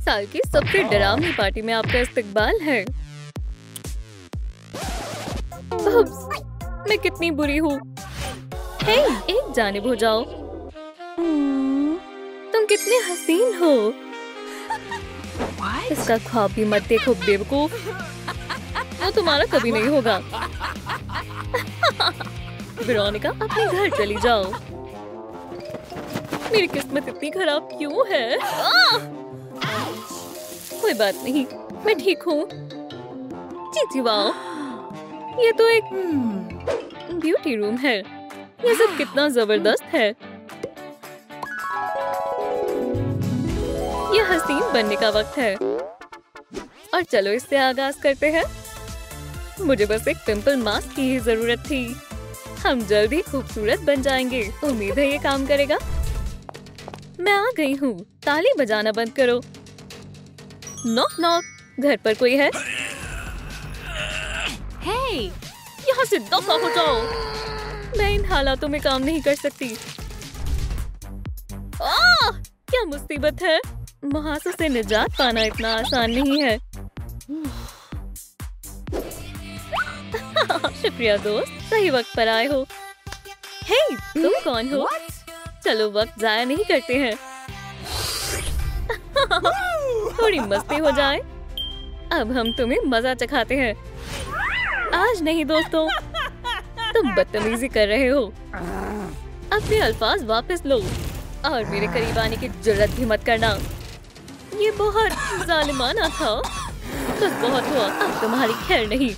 साल की सबसे डरावनी पार्टी में आपका इस्तकबाल है। उप्स, मैं कितनी बुरी हूँ। हे, एक जानिब हो जाओ। तुम कितने हसीन हो। इसका ख्वाब भी मत देखो बेवकूफ, वो तुम्हारा कभी नहीं होगा। वेरोनिका, अपने घर चली जाओ। मेरी किस्मत इतनी खराब क्यों है? कोई बात नहीं, मैं ठीक हूँ। चीची वाओ, ये तो एक ब्यूटी रूम है। ये सब कितना जबरदस्त है। ये हसीन बनने का वक्त है और चलो इससे आगाज करते हैं। मुझे बस एक पिंपल मास्क की ही जरूरत थी। हम जल्द ही खूबसूरत बन जाएंगे। उम्मीद है ये काम करेगा। मैं आ गई हूँ। ताली बजाना बंद करो। नॉक नॉक, घर पर कोई है? हे, यहाँ से दफा हो जाओ। मैं इन हालातों में काम नहीं कर सकती। क्या मुसीबत है। मुहासों से निजात पाना इतना आसान नहीं है। शुक्रिया दोस्त, सही वक्त पर आए हो। हे, तुम कौन हो? चलो वक्त जाया नहीं करते हैं। थोड़ी मस्ती हो जाए। अब हम तुम्हें मजा चखाते हैं। आज नहीं दोस्तों, तुम बदतमीजी कर रहे हो। अपने अल्फाज वापस लो और मेरे करीब आने की जुर्रत भी मत करना। ये बहुत जालिमाना था। बस बहुत हुआ, अब तुम्हारी खैर नहीं।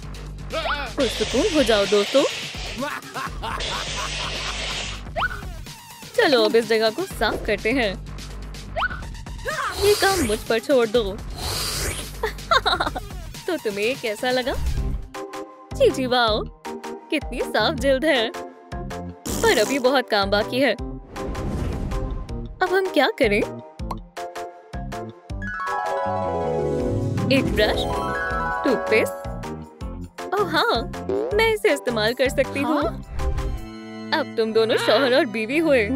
पुरसुकून हो जाओ दोस्तों। चलो अब इस जगह को साफ करते हैं। ये काम मुझ पर छोड़ दो। तो तुम्हें कैसा लगा? चीची वाओ, कितनी साफ जिल्द है। पर अभी बहुत काम बाकी है। अब हम क्या करें? एक ब्रश, टूथपेस्ट। ओह हाँ, मैं इसे इस्तेमाल कर सकती हूँ। अब तुम दोनों शौहर और बीवी हुए।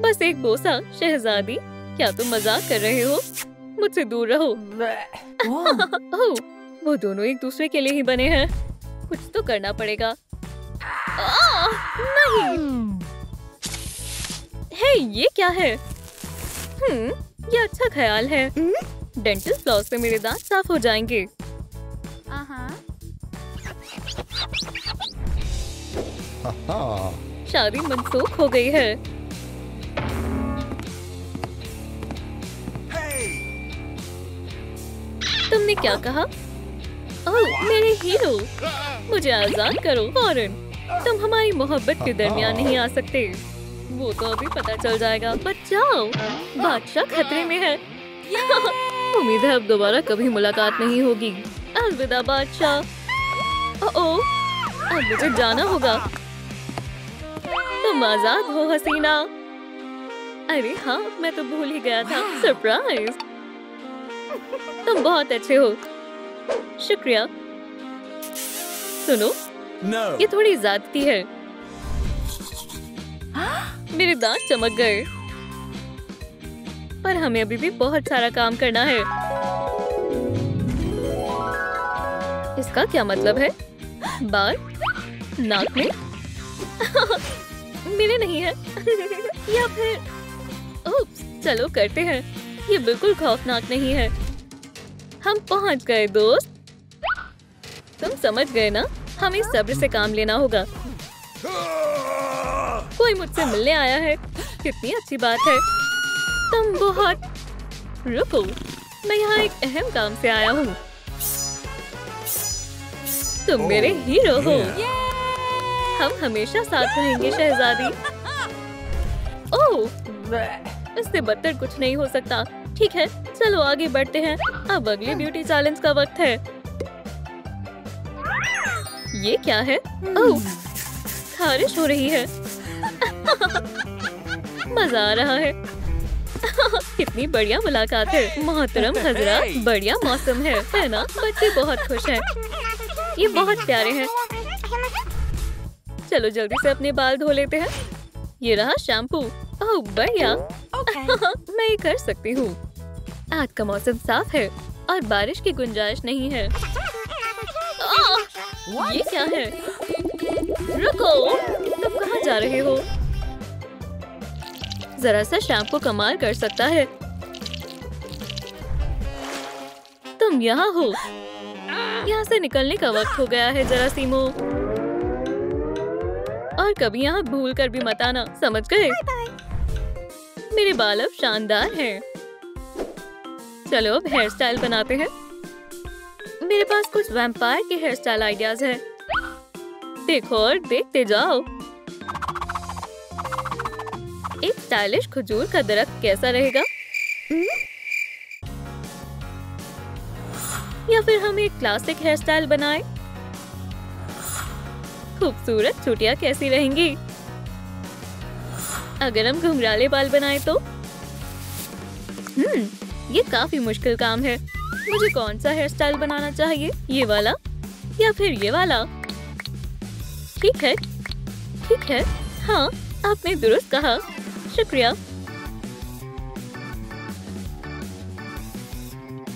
बस एक बोसा शहजादी। क्या तुम मजाक कर रहे हो? मुझसे दूर रहो। ओह, वो दोनों एक दूसरे के लिए ही बने हैं। कुछ तो करना पड़ेगा। नहीं। हे, ये क्या है? ये अच्छा ख्याल है। डेंटल फ्लॉस से मेरे दांत साफ हो जाएंगे। शादी मनसूख हो गई है। तुमने क्या कहा? ओह, मेरे हीरो, मुझे आजाद करो फौरन। तुम हमारी मोहब्बत के दरमियान नहीं आ सकते। वो तो अभी पता चल जाएगा। बचाओ, बादशाह खतरे में है। उम्मीद है अब दोबारा कभी मुलाकात नहीं होगी। अलविदा बादशाह। ओह, अब मुझे जाना होगा। तुम आजाद हो हसीना। अरे हाँ, मैं तो भूल ही गया था। सरप्राइज। तुम बहुत अच्छे हो। शुक्रिया। सुनो, ये थोड़ी ज्यादती है। मेरे दांत चमक गए। पर हमें अभी भी बहुत सारा काम करना है। इसका क्या मतलब है? बाल नाक में मेरे नहीं है। या फिर उप्स, चलो करते हैं। ये बिल्कुल खौफनाक नहीं है। हम पहुंच गए दोस्त। तुम समझ गए ना? हमें सब्र से काम लेना होगा। कोई मुझसे मिलने आया है। कितनी अच्छी बात है। तुम बहुत रुको, मैं यहाँ एक अहम काम से आया हूँ। तुम मेरे हीरो हो। हम हमेशा साथ रहेंगे शहजादी। ओह, इससे बदतर कुछ नहीं हो सकता। ठीक है, चलो आगे बढ़ते हैं। अब अगले ब्यूटी चैलेंज का वक्त है। ये क्या है? ओह, खारिश हो रही है। मजा आ रहा है। कितनी बढ़िया मुलाकात है। मोहतरम हजरात, बढ़िया मौसम है ना? बच्चे बहुत खुश हैं। ये बहुत प्यारे हैं। चलो जल्दी से अपने बाल धो लेते हैं। ये रहा शैम्पू। ओह बढ़िया। मैं ये कर सकती हूँ। आज का मौसम साफ है और बारिश की गुंजाइश नहीं है। ये क्या है? रुको, तुम कहाँ जा रहे हो? जरा सा शैम्पू कमाल कर सकता है। तुम यहाँ हो। यहाँ से निकलने का वक्त हो गया है जरासीमो। और कभी यहाँ भूल कर भी मत आना, समझ गए? मेरे बाल अब शानदार हैं। चलो अब हेयर स्टाइल बनाते हैं। मेरे पास कुछ वैम्पायर के हेयर स्टाइल आइडियाज हैं। देखो और देखते जाओ। एक स्टाइलिश खजूर का दरख्त कैसा रहेगा? या फिर हम एक क्लासिक हेयर स्टाइल बनाएं? खूबसूरत छुटियां कैसी रहेंगी? अगर हम घुंघराले बाल बनाएं तो? ये काफी मुश्किल काम है। मुझे कौन सा हेयर स्टाइल बनाना चाहिए? ये वाला या फिर ये वाला? ठीक है, ठीक है। हाँ, आपने दुरुस्त कहा। शुक्रिया।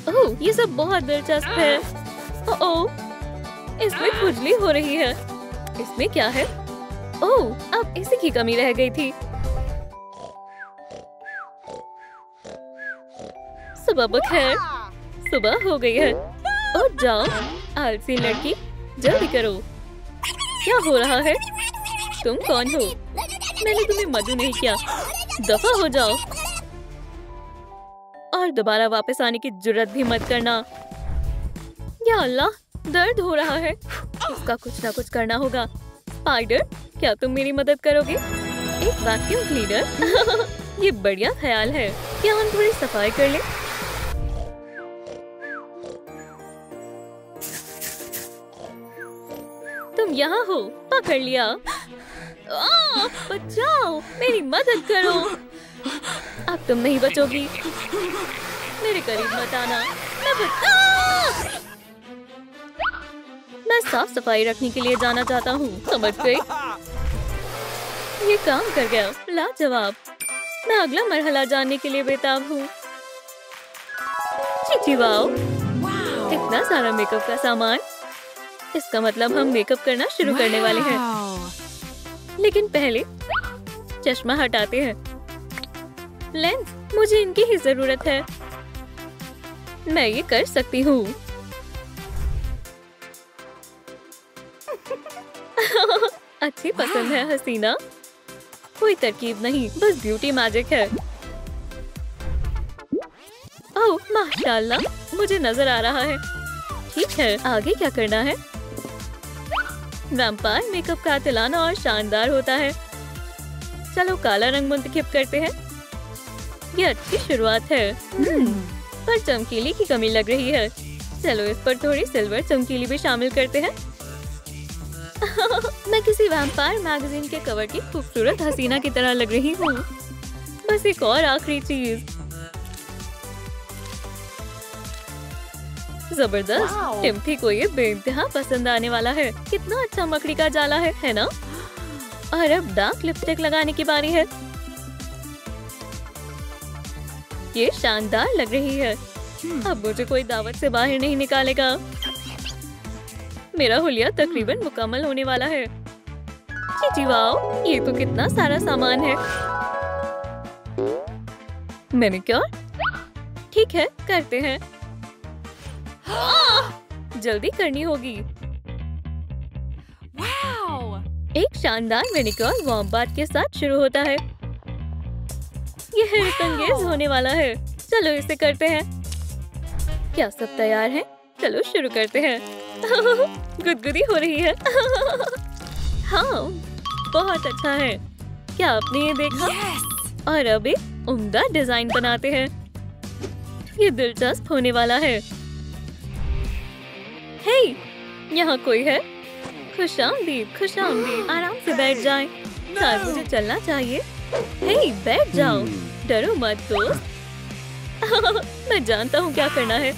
ओह, ये सब बहुत दिलचस्प है। ओह, इसमें खुजली हो रही है। इसमें क्या है? ओह, अब इसी की कमी रह गई थी। सुबह बखैर। सुबह हो गई है। उठ जाओ, आलसी लड़की, जल्दी करो। क्या हो रहा है? तुम कौन हो? मैंने तुम्हें मधु नहीं किया। दफा हो जाओ और दोबारा वापस आने की जुर्रत भी मत करना। या अल्लाह, दर्द हो रहा है। इसका कुछ ना कुछ करना होगा। स्पाइडर, क्या तुम मेरी मदद करोगे? एक वैक्यूम क्लीनर? ये बढ़िया ख्याल है। क्या हम थोड़ी सफाई कर लें? तुम यहाँ हो, पकड़ लिया। बचाओ, मेरी मदद करो। अब तुम नहीं बचोगी। मेरे करीब मत आना। मैं साफ सफाई रखने के लिए जाना चाहता हूँ, समझ गई? ये काम कर गया, लाजवाब। मैं अगला मरहला जानने के लिए बेताब हूँ। चीची वाओ, इतना सारा मेकअप का सामान। इसका मतलब हम मेकअप करना शुरू करने वाले हैं। लेकिन पहले चश्मा हटाते हैं। लेंस, मुझे इनकी ही जरूरत है। मैं ये कर सकती हूँ। अच्छी पसंद है हसीना। कोई तरकीब नहीं, बस ब्यूटी मैजिक है। ओह माशाल्लाह, मुझे नजर आ रहा है। ठीक है, आगे क्या करना है? वैम्पायर मेकअप का तिलाना और शानदार होता है। चलो काला रंग मुंतखब करते हैं। ये अच्छी शुरुआत है। पर चमकीली की कमी लग रही है। चलो इस पर थोड़ी सिल्वर चमकीली भी शामिल करते हैं। मैं किसी वैम्पायर मैगजीन के कवर की खूबसूरत हसीना की तरह लग रही हूँ। बस एक और आखिरी चीज। जबरदस्त। टिम्फी को ये बेइंतहा पसंद आने वाला है। कितना अच्छा मकड़ी का जाला है ना? और अब डार्क लिपस्टिक लगाने की बारी है। ये शानदार लग रही है। अब मुझे कोई दावत से बाहर नहीं निकालेगा। मेरा हुलिया तकरीबन मुकम्मल होने वाला है। चीची वाओ, ये तो कितना सारा सामान है। मैनिक्योर? ठीक है, करते हैं। जल्दी करनी होगी। एक शानदार मैनिक्योर वार्म बाथ के साथ शुरू होता है। ये हैरत अंगेज होने वाला है। चलो इसे करते हैं। क्या सब तैयार है? चलो शुरू करते हैं। गुदगुदी हो रही है। हाँ, बहुत अच्छा है। क्या आपने ये देखा? और अब एक उम्दा डिजाइन बनाते हैं। ये दिलचस्प होने वाला है। हे, यहाँ कोई है? खुशामदीद, खुशामदीद। आराम से बैठ जाएं। शायद मुझे चलना चाहिए। हे, बैठ जाओ। डरो मत दोस्त। मैं जानता हूँ क्या करना है।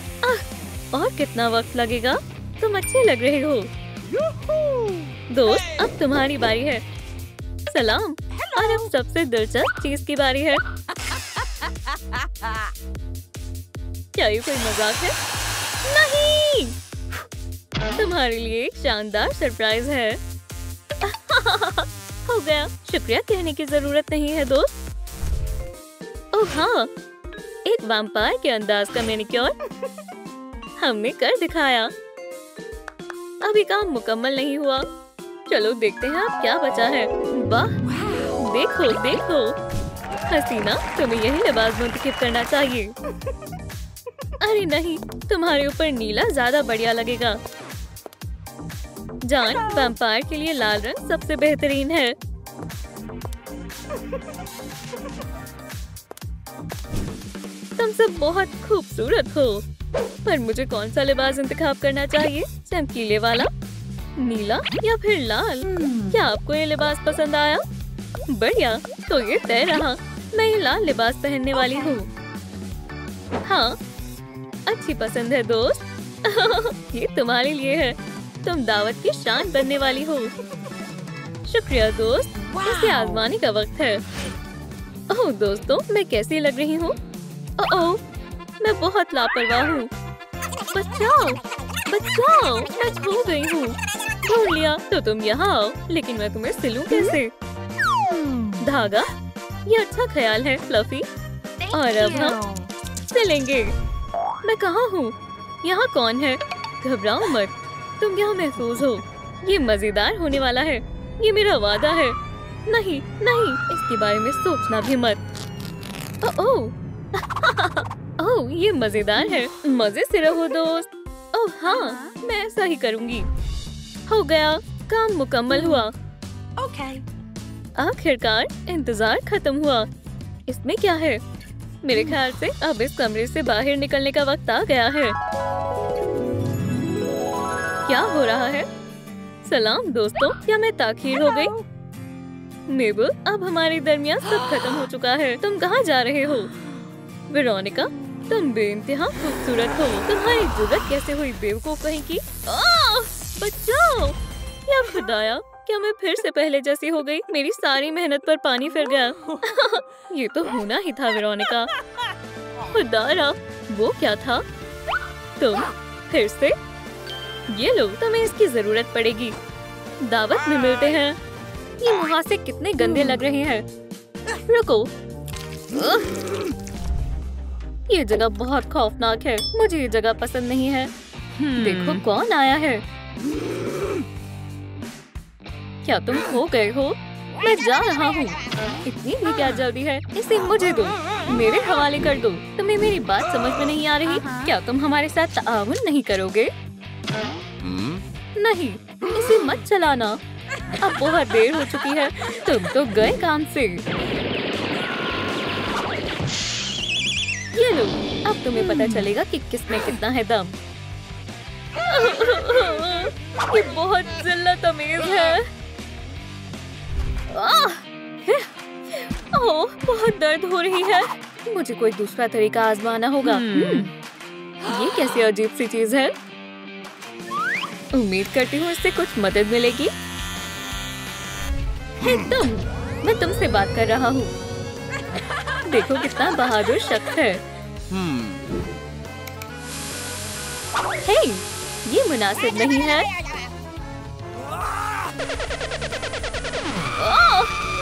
और कितना वक्त लगेगा? तुम अच्छे लग रहे हो दोस्त। अब तुम्हारी बारी है। सलाम। और अब सबसे दिलचस्प चीज की बारी है। क्या ये कोई मजाक है? नहीं! तुम्हारे लिए एक शानदार सरप्राइज है। हो गया। शुक्रिया कहने की जरूरत नहीं है दोस्त। ओह हाँ, एक वैम्पायर के अंदाज का मैनिक्योर हमने कर दिखाया। अभी काम मुकम्मल नहीं हुआ। चलो देखते हैं अब क्या बचा है। वाह, देखो देखो हसीना, तुम्हें यही लिबास मुंतखब करना चाहिए। अरे नहीं, तुम्हारे ऊपर नीला ज्यादा बढ़िया लगेगा। जान, वैम्पायर के लिए लाल रंग सबसे बेहतरीन है। तुम सब बहुत खूबसूरत हो, पर मुझे कौन सा लिबास इंतखाब करना चाहिए? चमकीले वाला, नीला या फिर लाल? क्या आपको ये लिबास पसंद आया? बढ़िया, तो ये तय रहा। मैं ये लाल लिबास पहनने वाली हूँ। हाँ, अच्छी पसंद है दोस्त। ये तुम्हारे लिए है। तुम दावत की शान बनने वाली हो। शुक्रिया दोस्त, इसे आजमाने का वक्त है। ओह दोस्तों, मैं कैसी लग रही हूँ? ओह, मैं बहुत लापरवाह हूँ। बचाओ, बचाओ, मैं छू गई हूँ। ढूंढ लिया तो तुम यहाँ आओ, लेकिन मैं तुम्हें सिलूं कैसे? धागा, ये अच्छा ख्याल है फ्लफी। और अब हम सिलेंगे। मैं कहाँ हूँ? यहाँ कौन है? घबराओ मत, तुम यहाँ महफूज हो। ये मजेदार होने वाला है, ये मेरा वादा है। नहीं नहीं, इसके बारे में सोचना भी मत। ओह ओह, ये मजेदार है। मजे से रहो दोस्त। ओह हाँ, मैं ऐसा ही करूँगी। हो गया, काम मुकम्मल हुआ। आखिरकार इंतजार खत्म हुआ। इसमें क्या है? मेरे ख्याल से अब इस कमरे से बाहर निकलने का वक्त आ गया है। क्या हो रहा है? सलाम दोस्तों, क्या मैं ताखीर हो गई? मेबल, अब हमारे दरमियान सब खत्म हो चुका है। तुम कहाँ जा रहे हो? वेरोनिका, तुम बेइंतहा खूबसूरत हो। तुम्हारी जुर्रत कैसे हुई बेवकूफ कहीं की? बचाओ! या खुदाया, क्या मैं फिर से पहले जैसी हो गई? मेरी सारी मेहनत पर पानी फिर गया। ये तो होना ही था वेरोनिका। खुदारा, वो क्या था? तुम फिर से? ये लो, तुम्हें इसकी जरूरत पड़ेगी। दावत में मिलते हैं। ये मुहासे कितने गंदे लग रहे हैं। रुको, ये जगह बहुत खौफनाक है। मुझे ये जगह पसंद नहीं है। देखो कौन आया है। क्या तुम खो गए हो? मैं जा रहा हूँ। इतनी भी क्या जल्दी है? इसे मुझे दो, मेरे हवाले कर दो। तुम्हें मेरी बात समझ में नहीं आ रही? क्या तुम हमारे साथ ताआवुन नहीं करोगे? नहीं, इसे मत चलाना। अब बहुत देर हो चुकी है। तुम तो गए काम से। ये लो, अब तुम्हें पता चलेगा कि किसमें कितना है दम। ये बहुत जिल्लत-अमेज़ है। ओह, बहुत दर्द हो रही है। मुझे कोई दूसरा तरीका आजमाना होगा। ये कैसी अजीब सी चीज है। उम्मीद करती हूँ इससे कुछ मदद मिलेगी। हे तुम, मैं तुमसे बात कर रहा हूँ। देखो कितना बहादुर शख्स है। हे, ये मुनासिब नहीं है।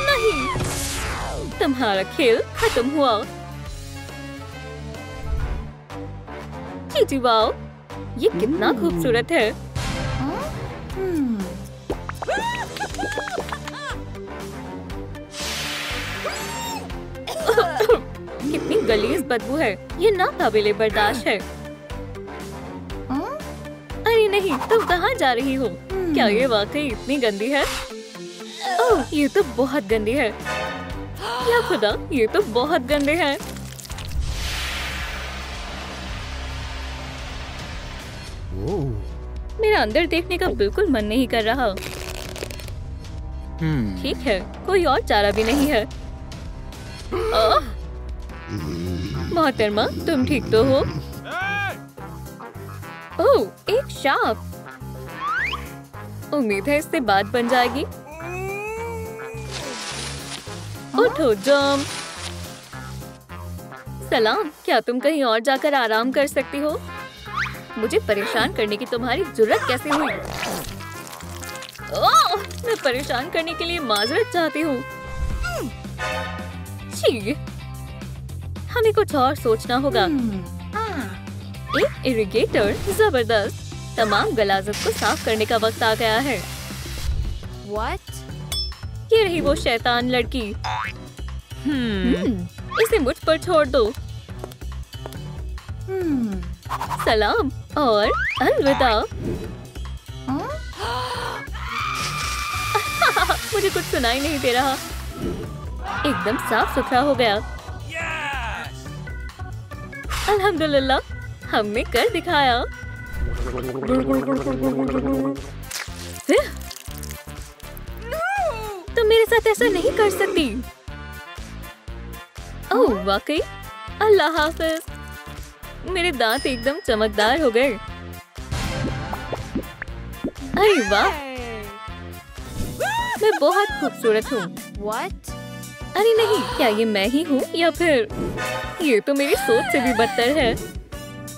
नहीं, तुम्हारा खेल खत्म हुआ। चीची वाओ, ये कितना खूबसूरत है। कितनी गलीज बदबू है। ये नाकाबिले बर्दाश्त है। अरे नहीं, तुम कहाँ जा रही हो? क्या ये वाकई इतनी गंदी है? ओह, ये तो बहुत गंदी है। या खुदा, ये तो बहुत गंदे हैं। मेरा अंदर देखने का बिल्कुल मन नहीं कर रहा। ठीक है, कोई और चारा भी नहीं है। मोहतरमा, तुम ठीक तो हो? ओह, एक सांप। उम्मीद है इससे बात बन जाएगी। उठो जम। सलाम, क्या तुम कहीं और जाकर आराम कर सकती हो? मुझे परेशान करने की तुम्हारी जुर्रत कैसे हुई? ओह, मैं परेशान करने के लिए माजरत चाहती हूँ। छी, हमें कुछ और सोचना होगा। एक इरिगेटर, जबरदस्त। तमाम गलाजत को साफ करने का वक्त आ गया है। What? ये रही वो शैतान लड़की। इसे मुझ पर छोड़ दो। सलाम और अलविदा। मुझे कुछ सुनाई नहीं दे रहा। एकदम साफ सुथरा हो गया। अल्हम्दुलिल्लाह, हमने कर दिखाया। तुम मेरे साथ ऐसा नहीं कर सकती। ओह वाकई, अल्लाह हाफिज। मेरे दांत एकदम चमकदार हो गए। अरे वाह, मैं बहुत खूबसूरत हूँ। What? अरे नहीं, क्या ये मैं ही हूँ या फिर ये तो मेरी सोच से भी बदतर है।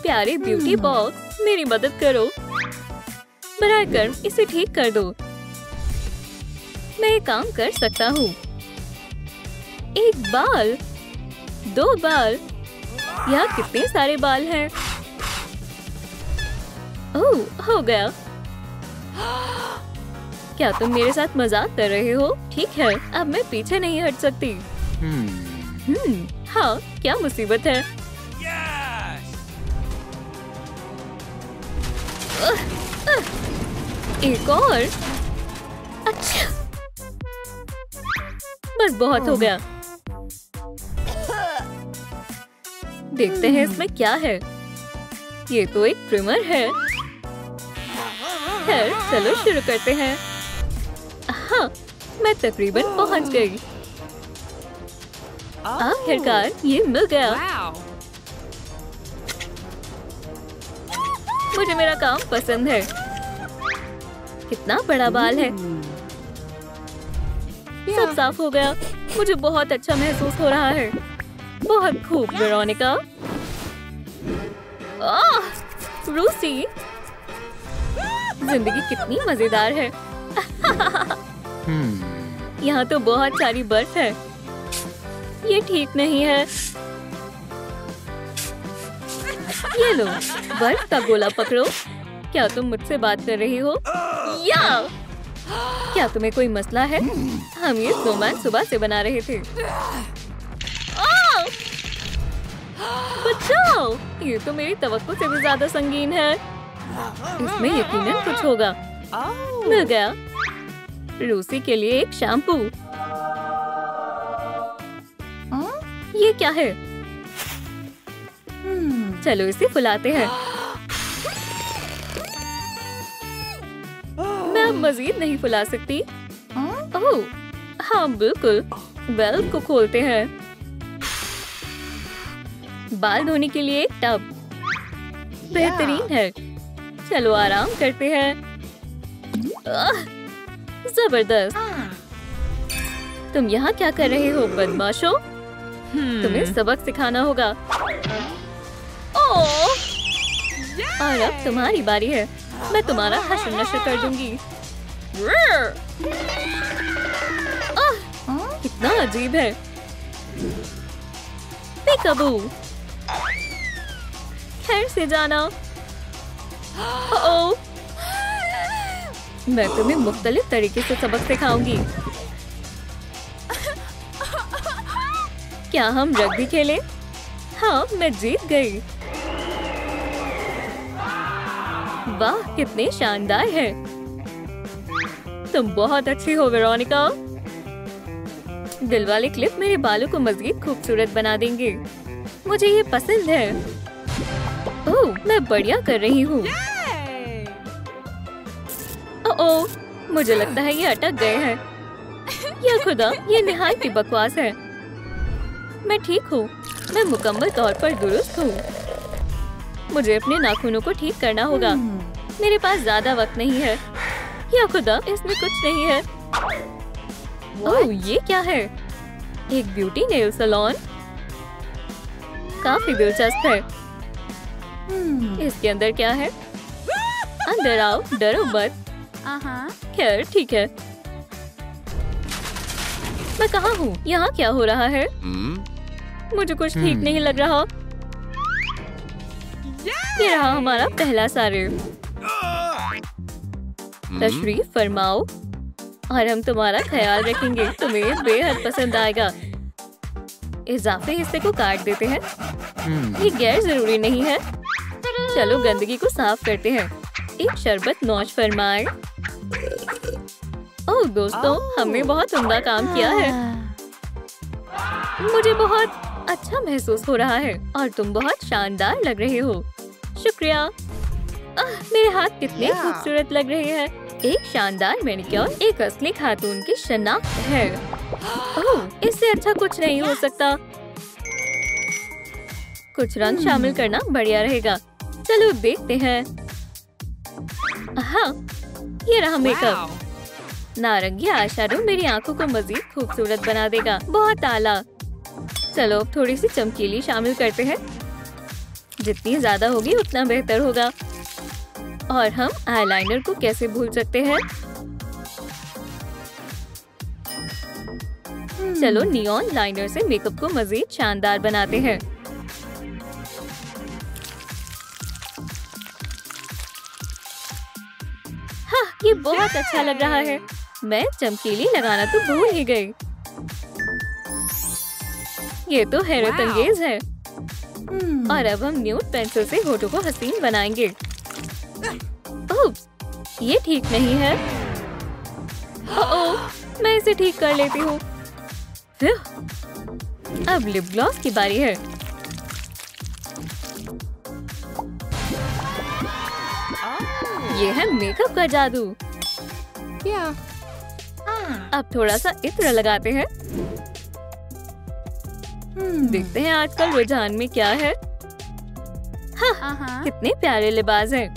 प्यारे ब्यूटी बॉक्स, मेरी मदद करो। बराए कर्म इसे ठीक कर दो। मैं ये काम कर सकता हूँ। एक बाल, 2 बाल, यहाँ कितने सारे बाल हैं। ओह, हो गया। क्या तुम मेरे साथ मजाक कर रहे हो? ठीक है, अब मैं पीछे नहीं हट सकती। हाँ, क्या मुसीबत है। एक और। अच्छा, बस बहुत हो गया। देखते हैं इसमें क्या है। ये तो एक ट्रिमर है। खैर, चलो शुरू करते हैं। हाँ, मैं तकरीबन पहुंच गई। आखिरकार ये मिल गया। Wow. मुझे मेरा काम पसंद है। कितना बड़ा बाल है। सब साफ हो गया। मुझे बहुत अच्छा महसूस हो रहा है। बहुत खूब वेरोनिका। रूसी, जिंदगी कितनी मजेदार है। यहाँ तो बहुत सारी बर्फ है। ये ठीक नहीं है। ये लो, बर्फ का गोला पकड़ो। क्या तुम मुझसे बात कर रही हो? या क्या तुम्हें कोई मसला है? हम ये स्नोमैन सुबह से बना रहे थे। बचाओ! ये तो मेरी तवक्को से भी ज्यादा संगीन है। इसमें यकीनन कुछ होगा। मिल गया। रूसी के लिए एक शैम्पू। ये क्या है? चलो इसे फुलाते हैं। मैं अब मजीद नहीं फुला सकती। ओह, हाँ बिल्कुल। वेल्व को खोलते हैं। बाल धोने के लिए एक टब। बेहतरीन है। चलो आराम करते हैं। जबरदस्त। तुम यहाँ क्या कर रहे हो बदमाशों? तुम्हें सबक सिखाना होगा। ओह! और अब तुम्हारी बारी है। मैं तुम्हारा हश्र नश्र कर दूंगी। कितना अजीब है। पिकाबू, खैर से जाना। ओह! मैं तुम्हें मुख्तलिफ तरीके से सबक सिखाऊंगी। क्या हम रग्बी खेलें? हाँ, मैं जीत गई। वाह, कितने शानदार है। तुम बहुत अच्छी हो वेरोनिका। दिल वाले क्लिप मेरे बालों को मजीद खूबसूरत बना देंगे। मुझे ये पसंद है। ओह, मैं बढ़िया कर रही हूँ। ओह, मुझे लगता है ये अटक गए हैं। या खुदा, ये निहायत ही बकवास है। मैं ठीक हूँ। मैं मुकम्मल तौर पर दुरुस्त हूँ। मुझे अपने नाखूनों को ठीक करना होगा। मेरे पास ज्यादा वक्त नहीं है। या खुदा, इसमें कुछ नहीं है। ओह, ये क्या है? एक ब्यूटी नेल सैलून। काफी दिलचस्प है। इसके अंदर क्या है? अंदर आओ, डरो मत। खैर ठीक है। मैं कहाँ हूँ? यहाँ क्या हो रहा है? मुझे कुछ ठीक नहीं लग रहा। ये रहा हमारा पहला सारे। तशरीफ फरमाओ और हम तुम्हारा ख्याल रखेंगे। तुम्हें बेहद पसंद आएगा। इजाफे हिस्से को काट देते हैं। ये गैर जरूरी नहीं है। चलो गंदगी को साफ करते हैं। एक शरबत नौश फरमाए। ओह दोस्तों, हमने बहुत उम्दा काम किया है। मुझे बहुत अच्छा महसूस हो रहा है और तुम बहुत शानदार लग रहे हो। शुक्रिया। मेरे हाथ कितने खूबसूरत लग रहे हैं। एक शानदार मैनिक्योर एक असली खातून की शनाख्त है। ओह, इससे अच्छा कुछ नहीं हो सकता। कुछ रंग शामिल करना बढ़िया रहेगा। चलो देखते हैं। हाँ, ये रहा मेकअप। नारंगी आईशैडो मेरी आंखों को मजीद खूबसूरत बना देगा। बहुत आला। चलो अब थोड़ी सी चमकीली शामिल करते हैं। जितनी ज्यादा होगी उतना बेहतर होगा। और हम आईलाइनर को कैसे भूल सकते हैं? चलो नियॉन लाइनर से मेकअप को मजीद शानदार बनाते हैं। हाँ, ये बहुत अच्छा लग रहा है। मैं चमकीली लगाना तो भूल ही गई। ये तो हैरत अंगेज है। और अब हम न्यूड पेंसिल से होठों को हसीन बनाएंगे। ओह, ये ठीक नहीं है। ओह, मैं इसे ठीक कर लेती हूँ। अब लिप ग्लॉस की बारी है। ये है मेकअप का जादू। अब थोड़ा सा इत्र लगाते हैं। देखते हैं आजकल रुझान में क्या है। हाँ, कितने प्यारे लिबास हैं।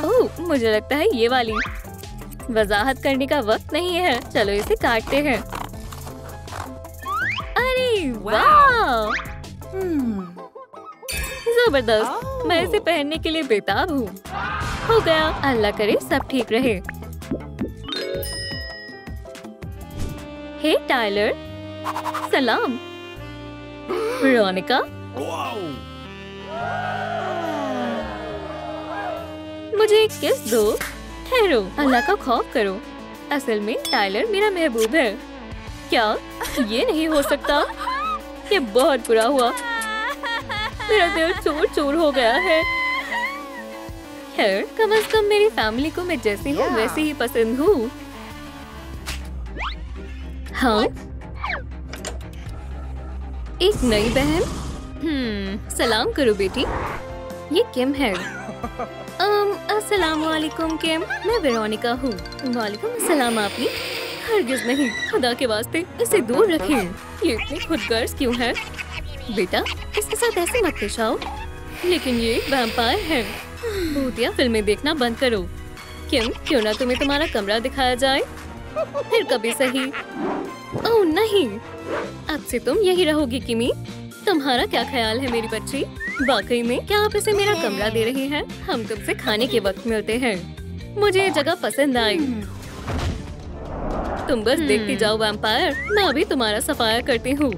ओह, मुझे लगता है ये वाली। वजाहत करने का वक्त नहीं है। चलो इसे काटते हैं। अरे वाह, जबरदस्त। मैं इसे पहनने के लिए बेताब हूँ। हो गया। अल्लाह करे सब ठीक रहे। हे टाइलर, सलाम। वेरोनिका, मुझे एक किस दो। ठहरो, अल्लाह का खौफ करो। असल में टाइलर मेरा महबूब है। क्या ये नहीं हो सकता? ये बहुत बुरा हुआ। मेरा दिल चूर चूर हो गया है। खैर, कम से कम मेरी फैमिली को मैं जैसी हूँ वैसी ही पसंद हूँ। हाँ, एक नई बहन। सलाम करो बेटी। ये किम है। अस्सलाम वालेकुम किम, मैं वेरोनिका हूँ। वालेकुम अस्सलाम आपी। हरगिज नहीं, खुदा के वास्ते इसे दूर रखें। ये इतनी खुदगर्ज क्यों है? बेटा, इसके साथ ऐसे मत पेश आओ। लेकिन ये एक वैम्पायर है। भूतिया फिल्में देखना बंद करो। किम, क्यों ना तुम्हें तुम्हारा कमरा दिखाया जाए? फिर कभी सही। ओह नहीं, अब से तुम यही रहोगी किमी। तुम्हारा क्या ख्याल है मेरी बच्ची? वाकई में क्या आप इसे मेरा कमरा दे रही हैं? हम तुमसे खाने के वक्त मिलते हैं। मुझे ये जगह पसंद आई। तुम बस देखती जाओ वैम्पायर, मैं अभी तुम्हारा सफाया करती हूँ।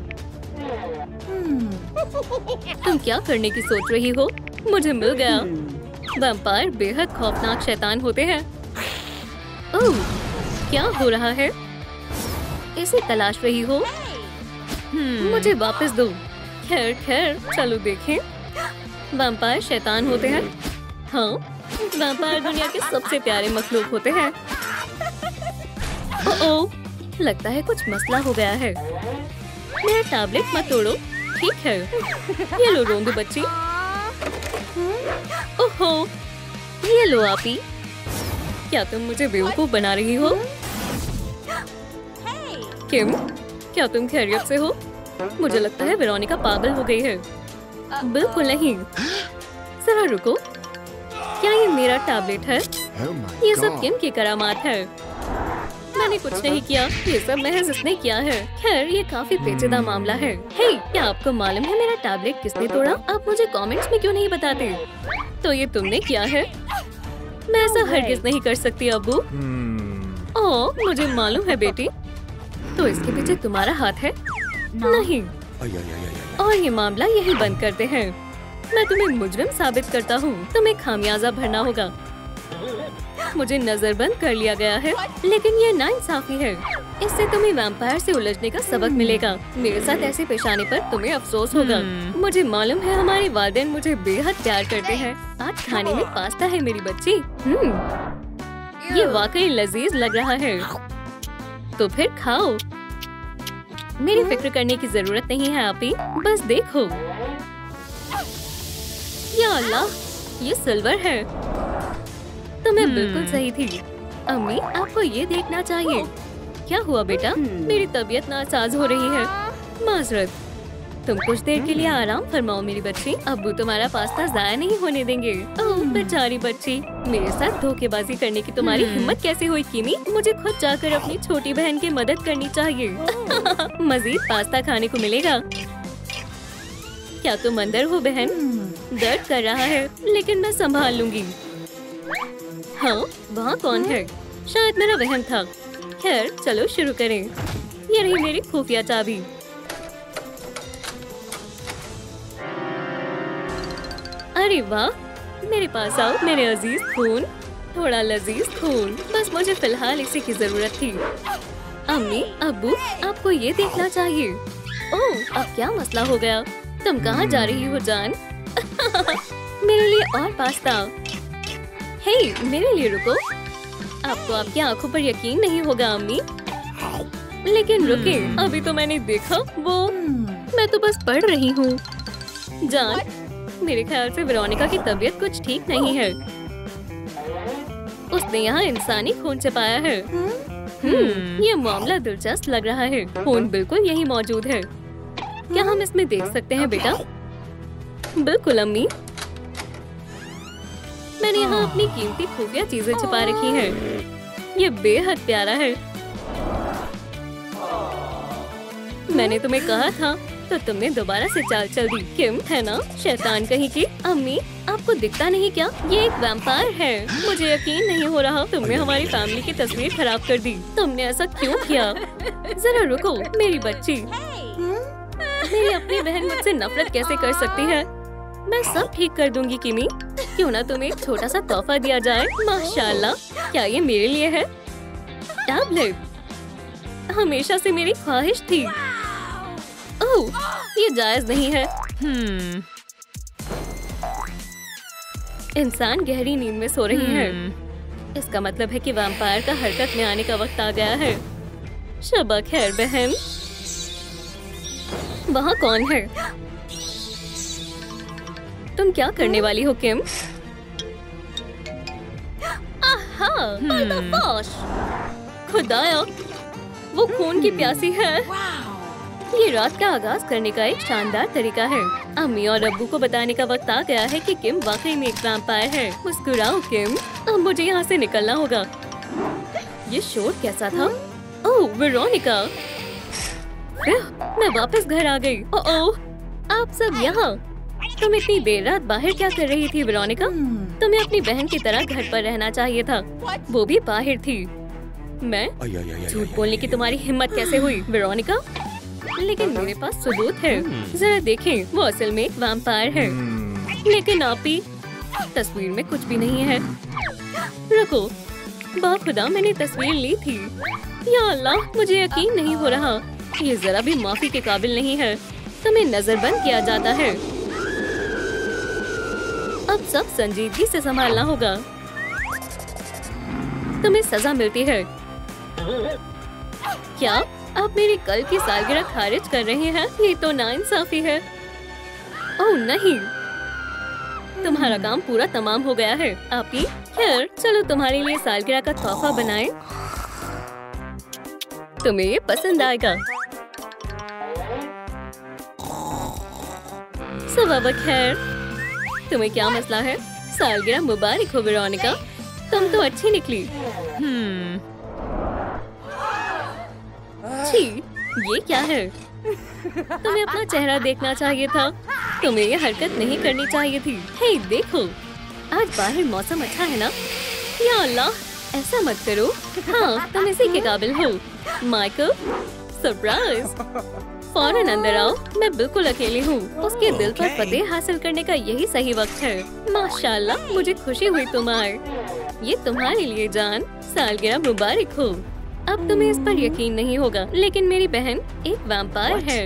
तुम क्या करने की सोच रही हो? मुझे मिल गया। वैम्पायर बेहद खौफनाक शैतान होते हैं। ओह, क्या हो रहा है? इसे तलाश रही हो? मुझे वापस दो। खैर खैर, चलो देखें। वैम्पायर शैतान होते हैं। हाँ, वैम्पायर दुनिया के सबसे प्यारे मखलूक होते हैं। ओह, लगता है कुछ मसला हो गया है। मेरा टैबलेट मत तोड़ो। ठीक है, ये लो रोंदू बच्ची। ओहो, ये लो आपी। क्या तुम मुझे बेवकूफ बना रही हो? किम, क्या तुम खैरियत से हो? मुझे लगता है वेरोनिका पागल हो गई है। बिल्कुल नहीं। जरा रुको, क्या ये मेरा टैबलेट है? ये सब किम की करामात है। मैंने कुछ नहीं किया, ये सब महज इसने किया है। खैर ये काफी पेचीदा मामला है। हे, क्या आपको मालूम है मेरा टैबलेट किसने तोड़ा? आप मुझे कमेंट्स में क्यों नहीं बताते? तो ये तुमने किया है? मैं ऐसा हरगिज नहीं कर सकती अब्बू। ओह, मुझे मालूम है बेटी। तो इसके पीछे तुम्हारा हाथ है? नहीं। और ये मामला यही बंद करते हैं। मैं तुम्हें मुजरिम साबित करता हूँ। तुम्हें खामियाजा भरना होगा। मुझे नजरबंद कर लिया गया है, लेकिन ये नाइंसाफी है। इससे तुम्हें वैम्पायर से उलझने का सबक मिलेगा। मेरे साथ ऐसे पेश आने पर तुम्हें अफसोस होगा। मुझे मालूम है हमारे वालिदैन मुझे बेहद प्यार करते हैं। आज खाने में पास्ता है मेरी बच्ची। ये वाकई लजीज लग रहा है। तो फिर खाओ। मेरी फिक्र करने की जरूरत नहीं है आपी, बस देखो। या अल्लाह, ये सिल्वर है। तो मैं बिल्कुल सही थी। अम्मी, आपको ये देखना चाहिए। क्या हुआ बेटा? मेरी तबीयत नासाज हो रही है। माजरत। तुम कुछ देर के लिए आराम फरमाओ मेरी बच्ची। अब्बू तुम्हारा पास्ता जाया नहीं होने देंगे। ओह बेचारी बच्ची, मेरे साथ धोखेबाजी करने की तुम्हारी हिम्मत कैसे हुई किमी? मुझे खुद जाकर अपनी छोटी बहन की मदद करनी चाहिए। मजीद पास्ता खाने को मिलेगा। क्या तुम अंदर हो बहन? दर्द कर रहा है, लेकिन मैं संभाल लूंगी। हाँ, वहाँ कौन है? शायद मेरा वहम था। खैर चलो शुरू करें। ये रही मेरी खुफिया चाबी। अरे वाह, मेरे पास आओ मेरे अजीज खून। थोड़ा लजीज खून, बस मुझे फिलहाल इसी की जरूरत थी। अम्मी, अब्बू, आपको ये देखना चाहिए। ओह, अब क्या मसला हो गया? तुम कहाँ जा रही हो जान? मेरे लिए और पास्ता। हे, मेरे लिए रुको। आपको आपकी आंखों पर यकीन नहीं होगा अम्मी, लेकिन रुके, अभी तो मैंने देखा वो। मैं तो बस पढ़ रही हूँ। जान, मेरे ख्याल से वेरोनिका की तबीयत कुछ ठीक नहीं है। उसने यहाँ इंसानी खून छिपाया है। ये मामला दिलचस्प लग रहा है। खून बिल्कुल यही मौजूद है। क्या हम इसमें देख सकते हैं बेटा? बिल्कुल अम्मी। मैंने यहाँ अपनी कीमती खुफिया चीजें छुपा रखी हैं। ये बेहद प्यारा है। मैंने तुम्हें कहा था, तो तुमने दोबारा से चाल चल दी। किम, है ना? शैतान कहीं की। अम्मी, आपको दिखता नहीं क्या? ये एक वैम्पायर है। मुझे यकीन नहीं हो रहा। तुमने हमारी फैमिली की तस्वीर खराब कर दी। तुमने ऐसा क्यों किया? जरा रुको मेरी बच्ची। मेरी अपनी बहन मुझसे नफरत कैसे कर सकती है? मैं सब ठीक कर दूंगी किमी। क्यों ना तुम्हें एक छोटा सा तोहफा दिया जाए? माशाल्लाह, क्या ये मेरे लिए है? टैबलेट हमेशा से मेरी ख्वाहिश थी। ओह, ये जायज नहीं है। इंसान गहरी नींद में सो रही है। इसका मतलब है कि वैम्पायर का हरकत में आने का वक्त आ गया है। शबा खैर बहन। वहाँ कौन है? तुम क्या करने वाली हो किम? आहा, पर्दाफाश! खुदाया, वो खून की प्यासी है। ये रात का आगाज करने का एक शानदार तरीका है। अम्मी और अब्बू को बताने का वक्त आ गया है कि किम वाकई में एक वैम्पायर है। मुस्कुराओ किम, अब मुझे यहाँ से निकलना होगा। ये शोर कैसा था? ओह, वेरोनिका! मैं वापस घर आ गई। ओह, आप सब यहाँ? तुम इतनी देर रात बाहर क्या कर रही थी वेरोनिका? तुम्हें अपनी बहन की तरह घर पर रहना चाहिए था। वो भी बाहर थी। मैं? झूठ बोलने की तुम्हारी हिम्मत कैसे हुई वेरोनिका? लेकिन मेरे पास सबूत है। जरा देखें, वो असल में एक वैम्पायर है। लेकिन आपी, तस्वीर में कुछ भी नहीं है। रुको, बाखुदा मैंने तस्वीर ली थी। या अल्लाह, मुझे यकीन नहीं हो रहा। ये जरा भी माफी के काबिल नहीं है। तुम्हें नजरबंद किया जाता है। अब सब संजीदगी से संभालना होगा। तुम्हें सजा मिलती है। क्या आप मेरी कल की सालगिरह खारिज कर रहे हैं? ये तो नाइंसाफी है। ओह नहीं, तुम्हारा काम पूरा तमाम हो गया है। आपी, खैर चलो तुम्हारे लिए सालगिरह का तोहफा बनाएं। तुम्हें ये पसंद आएगा। सबब खैर, तुम्हें क्या मसला है? सालगिरह मुबारक हो वेरोनिका, तुम तो अच्छी निकली। ये क्या है? तुम्हें अपना चेहरा देखना चाहिए था। तुम्हें ये हरकत नहीं करनी चाहिए थी। हे देखो, आज बाहर मौसम अच्छा है ना? या अल्लाह, ऐसा मत करो। हाँ, तुम इसी के काबिल हो। Michael, surprise. फौरन अंदर आओ, मैं बिल्कुल अकेली हूँ। उसके दिल पर फतेह हासिल करने का यही सही वक्त है। माशाल्लाह, मुझे खुशी हुई तुम आए। ये तुम्हारे लिए जान, सालगिरह मुबारक हो। अब तुम्हें इस पर यकीन नहीं होगा, लेकिन मेरी बहन एक वैम्पायर है।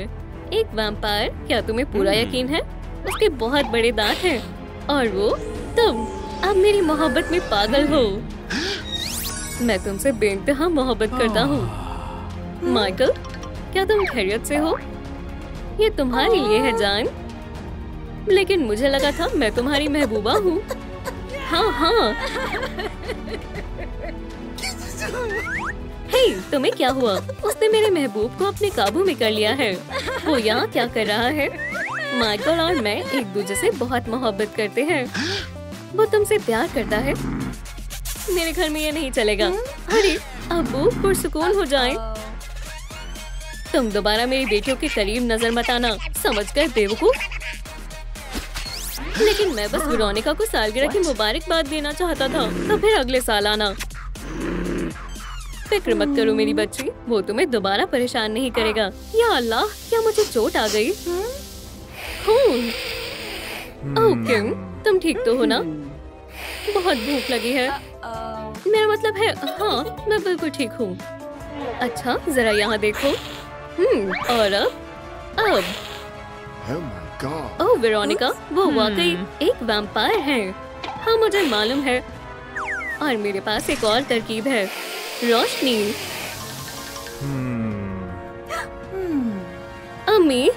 एक वैम्पायर? क्या तुम्हें पूरा यकीन है? उसके बहुत बड़े दांत हैं और वो तुम अब मेरी मोहब्बत में पागल हो। मैं तुमसे बेइंतहा मोहब्बत करता हूँ। माइकल, क्या तुम खैरियत से हो? ये तुम्हारे लिए है जान। लेकिन मुझे लगा था मैं तुम्हारी महबूबा हूँ। हाँ हाँ। हे, तुम्हें क्या हुआ? उसने मेरे महबूब को अपने काबू में कर लिया है। वो यहाँ क्या कर रहा है? माइकल और मैं एक दूसरे से बहुत मोहब्बत करते हैं। वो तुमसे प्यार करता है। मेरे घर में ये नहीं चलेगा। अरे, अब्बू पुरसुकून हो जाएं। तुम दोबारा मेरी बेटियों के करीब नजर मत आना, समझकर बेवकूफ। लेकिन मैं बस वेरोनिका को सालगिरह की मुबारकबाद देना चाहता था, तो फिर अगले साल आना। फिक्र मत करो मेरी बच्ची, वो तुम्हें दोबारा परेशान नहीं करेगा। या अल्लाह, क्या मुझे चोट आ गई? खून। ओह किम, तुम ठीक तो हो ना? बहुत भूख लगी है। मेरा मतलब है, हाँ, मैं बिल्कुल ठीक हूँ। अच्छा, जरा यहाँ देखो। और अब ओह वेरोनिका, वो वाकई एक वैम्पायर है। हाँ, मुझे मालूम है। और मेरे पास एक और तरकीब है, रोशनी। अम्मी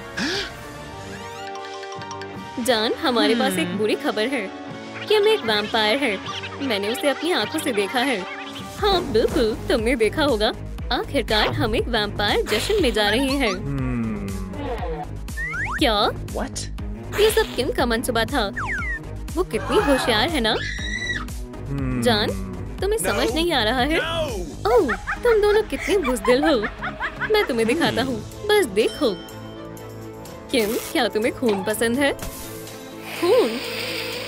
जान, हमारे पास एक बुरी खबर है कि हम एक वैम्पायर है। मैंने उसे अपनी आंखों से देखा है। हाँ बिल्कुल, तुमने देखा होगा। आखिरकार हम एक वैम्पायर जश्न में जा रहे हैं। क्या? What? ये सब किम का मंसूबा था। वो कितनी होशियार है ना? जान, तुम्हें समझ नहीं आ रहा है? ओह, तुम दोनों कितने बुज़दिल हो। मैं तुम्हें दिखाता हूँ, बस देखो। किम, क्या तुम्हें खून पसंद है? खून?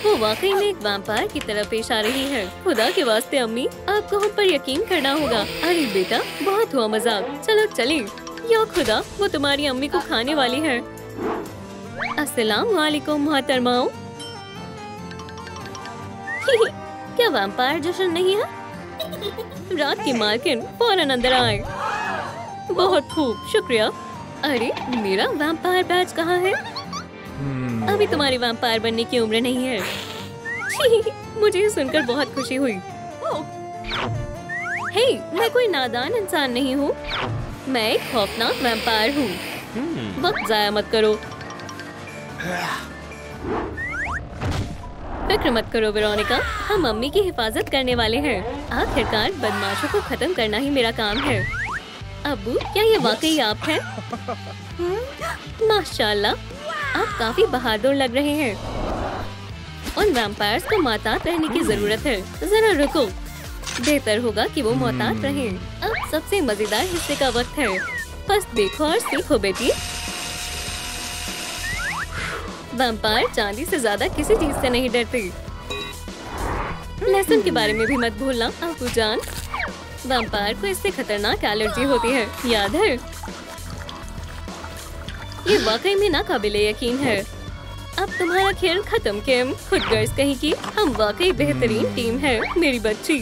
वो वाकई में एक वैम्पायर की तरह पेश आ रही है। खुदा के वास्ते अम्मी, आपको हम पर यकीन करना होगा। अरे बेटा, बहुत हुआ मजाक, चलो चलें। या खुदा, वो तुम्हारी अम्मी को खाने वाली है। अस्सलाम वालेकुम मोहतरमाओ। क्या वैम्पायर जश्न नहीं है? रात की मालकिन, फौरन अंदर आए। बहुत खूब, शुक्रिया। अरे, मेरा वैम्पायर बैज कहाँ है? अभी तुम्हारी वैम्पायर बनने की उम्र नहीं है। मुझे ये सुनकर बहुत खुशी हुई। हे, मैं कोई नादान इंसान नहीं हूँ। मैं एक खौफनाक वैम्पायर हूँ। वक्त जाया मत करो। फिक्र मत करो वेरोनिका, हम अम्मी की हिफाजत करने वाले हैं। आखिरकार बदमाशों को खत्म करना ही मेरा काम है। अब्बू, क्या ये वाकई आप हैं? माशाल्लाह, आप काफी बहादुर लग रहे हैं। उन वैम्पायर्स को मोहतात रहने की जरूरत है। जरा रुको, बेहतर होगा कि वो मोहतात रहें। अब सबसे मजेदार हिस्से का वक्त है। बस देखो और सीखो बेटी। वैम्पायर चांदी से ज्यादा किसी चीज से नहीं डरते। लहसुन के बारे में भी मत भूलना अब्बू जान। वैम्पायर को इससे खतरनाक एलर्जी होती है, याद है? ये वाकई में नाकाबिले यकीन है। अब तुम्हारा खेल खत्म किम, खुद गर्ज कहीं की। हम वाकई बेहतरीन टीम है मेरी बच्ची।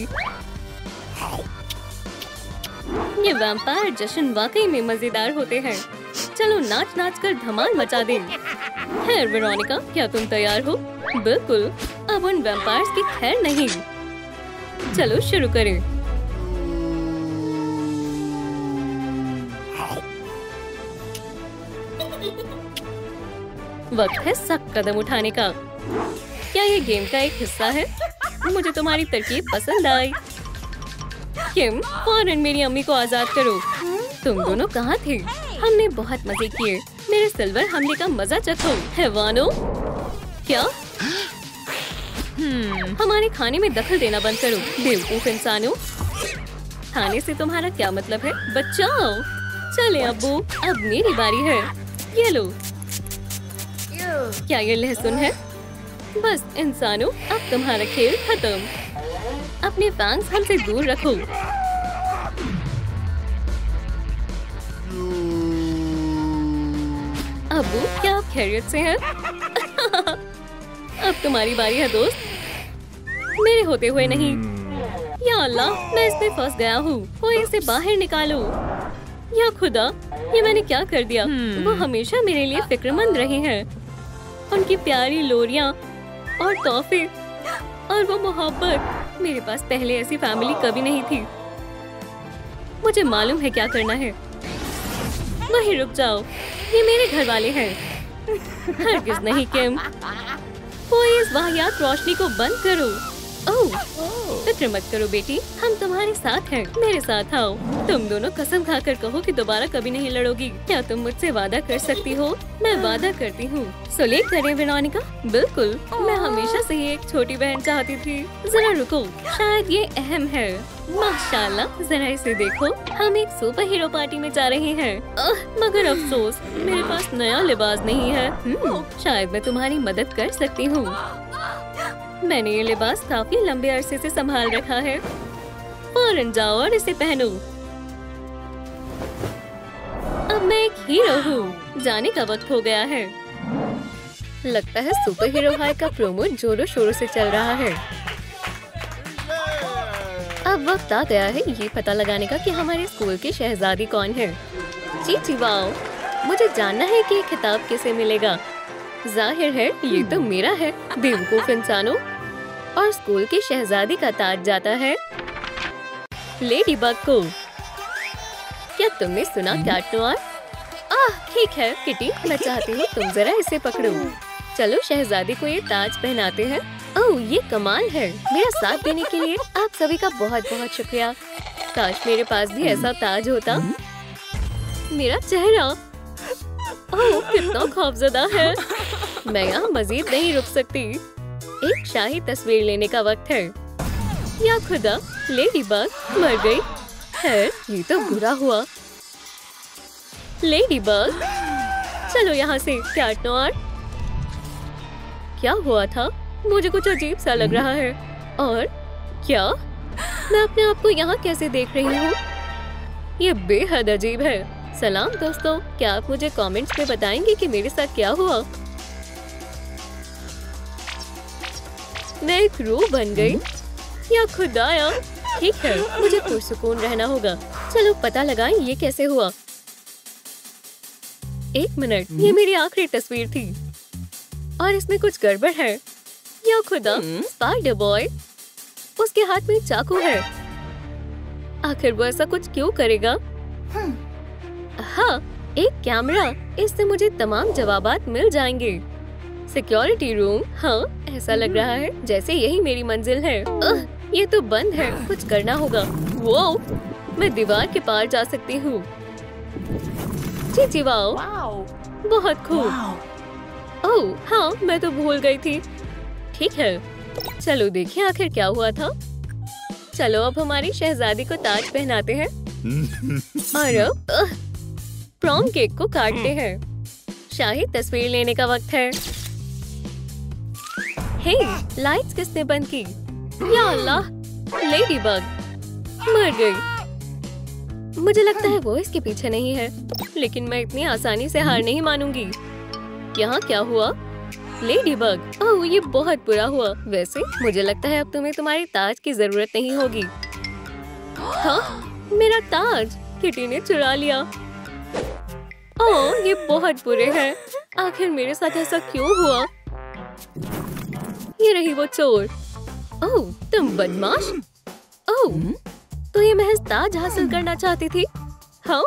ये वैम्पायर जश्न वाकई में मजेदार होते हैं। चलो नाच नाच कर धमाल मचा दें। खैर वेरोनिका, क्या तुम तैयार हो? बिल्कुल, अब उन वैम्पायर्स की खैर नहीं। चलो शुरू करें। वक्त है सख्त कदम उठाने का। क्या ये गेम का एक हिस्सा है? मुझे तुम्हारी तरकीब पसंद आई। किम, फौरन मेरी अम्मी को आजाद करो। तुम दोनों कहाँ थे? हमने बहुत मजे किए। मेरे सिल्वर हमले का मजा चखो। हैवानो, क्या? हमारे खाने में दखल देना बंद करो, बेवकूफ इंसानों। खाने से तुम्हारा क्या मतलब है? बचाओ। चले अब्बू, अब मेरी बारी है। ये लो। क्या ये लहसुन है? बस इंसानों, अब तुम्हारा खेल खत्म। अपने फैंग्स हमसे दूर रखो। अब्बू, क्या आप खैरियत से हैं? अब तुम्हारी बारी है दोस्त। मेरे होते हुए नहीं। या अल्लाह, मैं इसमें फंस गया हूँ। कोई इसे बाहर निकालो। या खुदा, ये मैंने क्या कर दिया? वो हमेशा मेरे लिए फिक्रमंद रहे हैं। उनकी प्यारी लोरियां और तोहफे और वो मोहब्बत। मेरे पास पहले ऐसी फैमिली कभी नहीं थी। मुझे मालूम है क्या करना है। वहीं रुक जाओ, ये मेरे घर वाले हैं। हरगिज़ नहीं किम। कोई इस वाहियात रोशनी को बंद करो। ओह, फिक्र मत करो बेटी, हम तुम्हारे साथ हैं। मेरे साथ आओ। तुम दोनों कसम खाकर कहो कि दोबारा कभी नहीं लड़ोगी। क्या तुम मुझसे वादा कर सकती हो? मैं वादा करती हूँ। सुलेख करें वेरोनिका? बिल्कुल, मैं हमेशा से ही एक छोटी बहन चाहती थी। जरा रुको, शायद ये अहम है। माशाल्लाह, जरा इसे देखो। हम एक सुपर हीरो पार्टी में जा रहे हैं। मगर अफसोस, मेरे पास नया लिबास नहीं है। शायद मैं तुम्हारी मदद कर सकती हूँ। मैंने ये लिबास काफी लंबे अरसे से संभाल रखा है। फौरन जाओ और इसे पहनो। अब मैं एक हीरो हूँ। जाने का वक्त हो गया है। लगता है सुपर हीरो हाई का प्रोमो जोरों शोरों से चल रहा है। अब वक्त आ गया है ये पता लगाने का कि हमारे स्कूल की शहजादी कौन है। जी वाओ, मुझे जानना है कि ये खिताब किसे मिलेगा। जाहिर है ये तो मेरा है। बेवकूफ इंसानों। और स्कूल की शहजादी का ताज जाता है लेडी बग को। क्या तुमने सुना कैट नोयर? ठीक है किटी, मैं चाहती हूँ तुम जरा इसे पकड़ो। चलो शहजादी को ये ताज पहनाते हैं। ओह, ये कमाल है। मेरा साथ देने के लिए आप सभी का बहुत बहुत शुक्रिया। काश मेरे पास भी ऐसा ताज होता। मेरा चेहरा, ओह कितना खौफजदा है। मैं यहाँ मजीद नहीं रुक सकती। एक शाही तस्वीर लेने का वक्त है। या खुदा, लेडी बग मर गई है। ये तो बुरा हुआ। लेडी बग, चलो यहाँ से। कैट नोयर, क्या हुआ था? मुझे कुछ अजीब सा लग रहा है। और क्या मैं अपने आप को यहाँ कैसे देख रही हूँ? ये बेहद अजीब है। सलाम दोस्तों, क्या आप मुझे कमेंट्स में बताएंगे कि मेरे साथ क्या हुआ? मैं एक रूह बन गई। या खुदाया, ठीक है, मुझे पुरसुकून रहना होगा। चलो पता लगाएं ये कैसे हुआ। एक मिनट, ये मेरी आखिरी तस्वीर थी और इसमें कुछ गड़बड़ है। या खुदा, स्पाइडर बॉय, उसके हाथ में चाकू है। आखिर वो ऐसा कुछ क्यों करेगा? हाँ, एक कैमरा, इससे मुझे तमाम जवाबात मिल जाएंगे। सिक्योरिटी रूम, हाँ ऐसा लग रहा है जैसे यही मेरी मंजिल है। ये तो बंद है, कुछ करना होगा। वो, मैं दीवार के पार जा सकती हूँ। जी वाओ, बहुत खूब। ओह हाँ, मैं तो भूल गई थी। ठीक है, चलो देखिए आखिर क्या हुआ था। चलो अब हमारी शहजादी को ताज पहनाते हैं। और अब प्रॉम केक को काटते हैं। शाही तस्वीर लेने का वक्त है। हे, लाइट्स किसने बंद की? या अल्लाह, लेडी बग मर गई। मुझे लगता है वो इसके पीछे नहीं है, लेकिन मैं इतनी आसानी से हार नहीं मानूंगी। यहाँ क्या हुआ? लेडी बग, ओह ये बहुत बुरा हुआ। वैसे मुझे लगता है अब तुम्हें तुम्हारी ताज की जरूरत नहीं होगी। हाँ, मेरा ताज किटी ने चुरा लिया। ओह ये बहुत बुरे हैं। आखिर मेरे साथ ऐसा क्यों हुआ? ये रही वो चोर। ओह तुम बदमाश। ओह तो ये महज ताज हासिल करना चाहती थी। हाँ,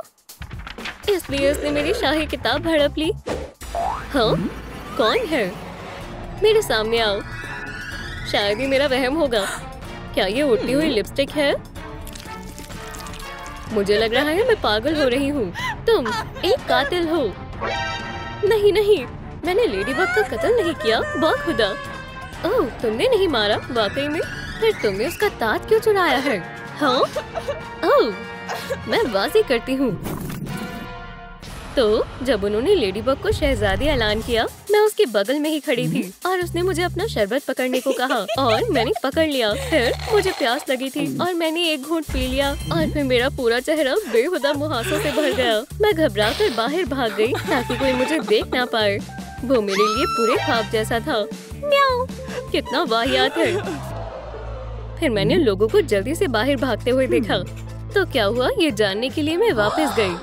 इसलिए उसने मेरी शाही किताब हड़प ली। हाँ, कौन है? मेरे सामने आओ। शायद ही मेरा वहम होगा। क्या ये उड़ती हुई लिपस्टिक है? मुझे लग रहा है मैं पागल हो रही हूँ। तुम एक कातिल हो। नहीं नहीं, मैंने लेडी बग का कत्ल नहीं किया। बाखुदा। ओह तुमने नहीं मारा वाकई में? फिर तुमने उसका ताज क्यों चुराया है? हाँ? ओह मैं बाजी करती हूँ। तो जब उन्होंने लेडीबग को शहजादी ऐलान किया, मैं उसके बगल में ही खड़ी थी और उसने मुझे अपना शरबत पकड़ने को कहा और मैंने पकड़ लिया। फिर मुझे प्यास लगी थी और मैंने एक घूंट पी लिया और फिर मेरा पूरा चेहरा बेहुदा मुहासों से भर गया। मैं घबराकर बाहर भाग गई ताकि कोई मुझे देख ना पाए। वो मेरे लिए पूरे ख्वाब जैसा था। म्याऊ, कितना वाहियात है। फिर मैंने लोगों को जल्दी से बाहर भागते हुए देखा। तो क्या हुआ ये जानने के लिए मैं वापस गई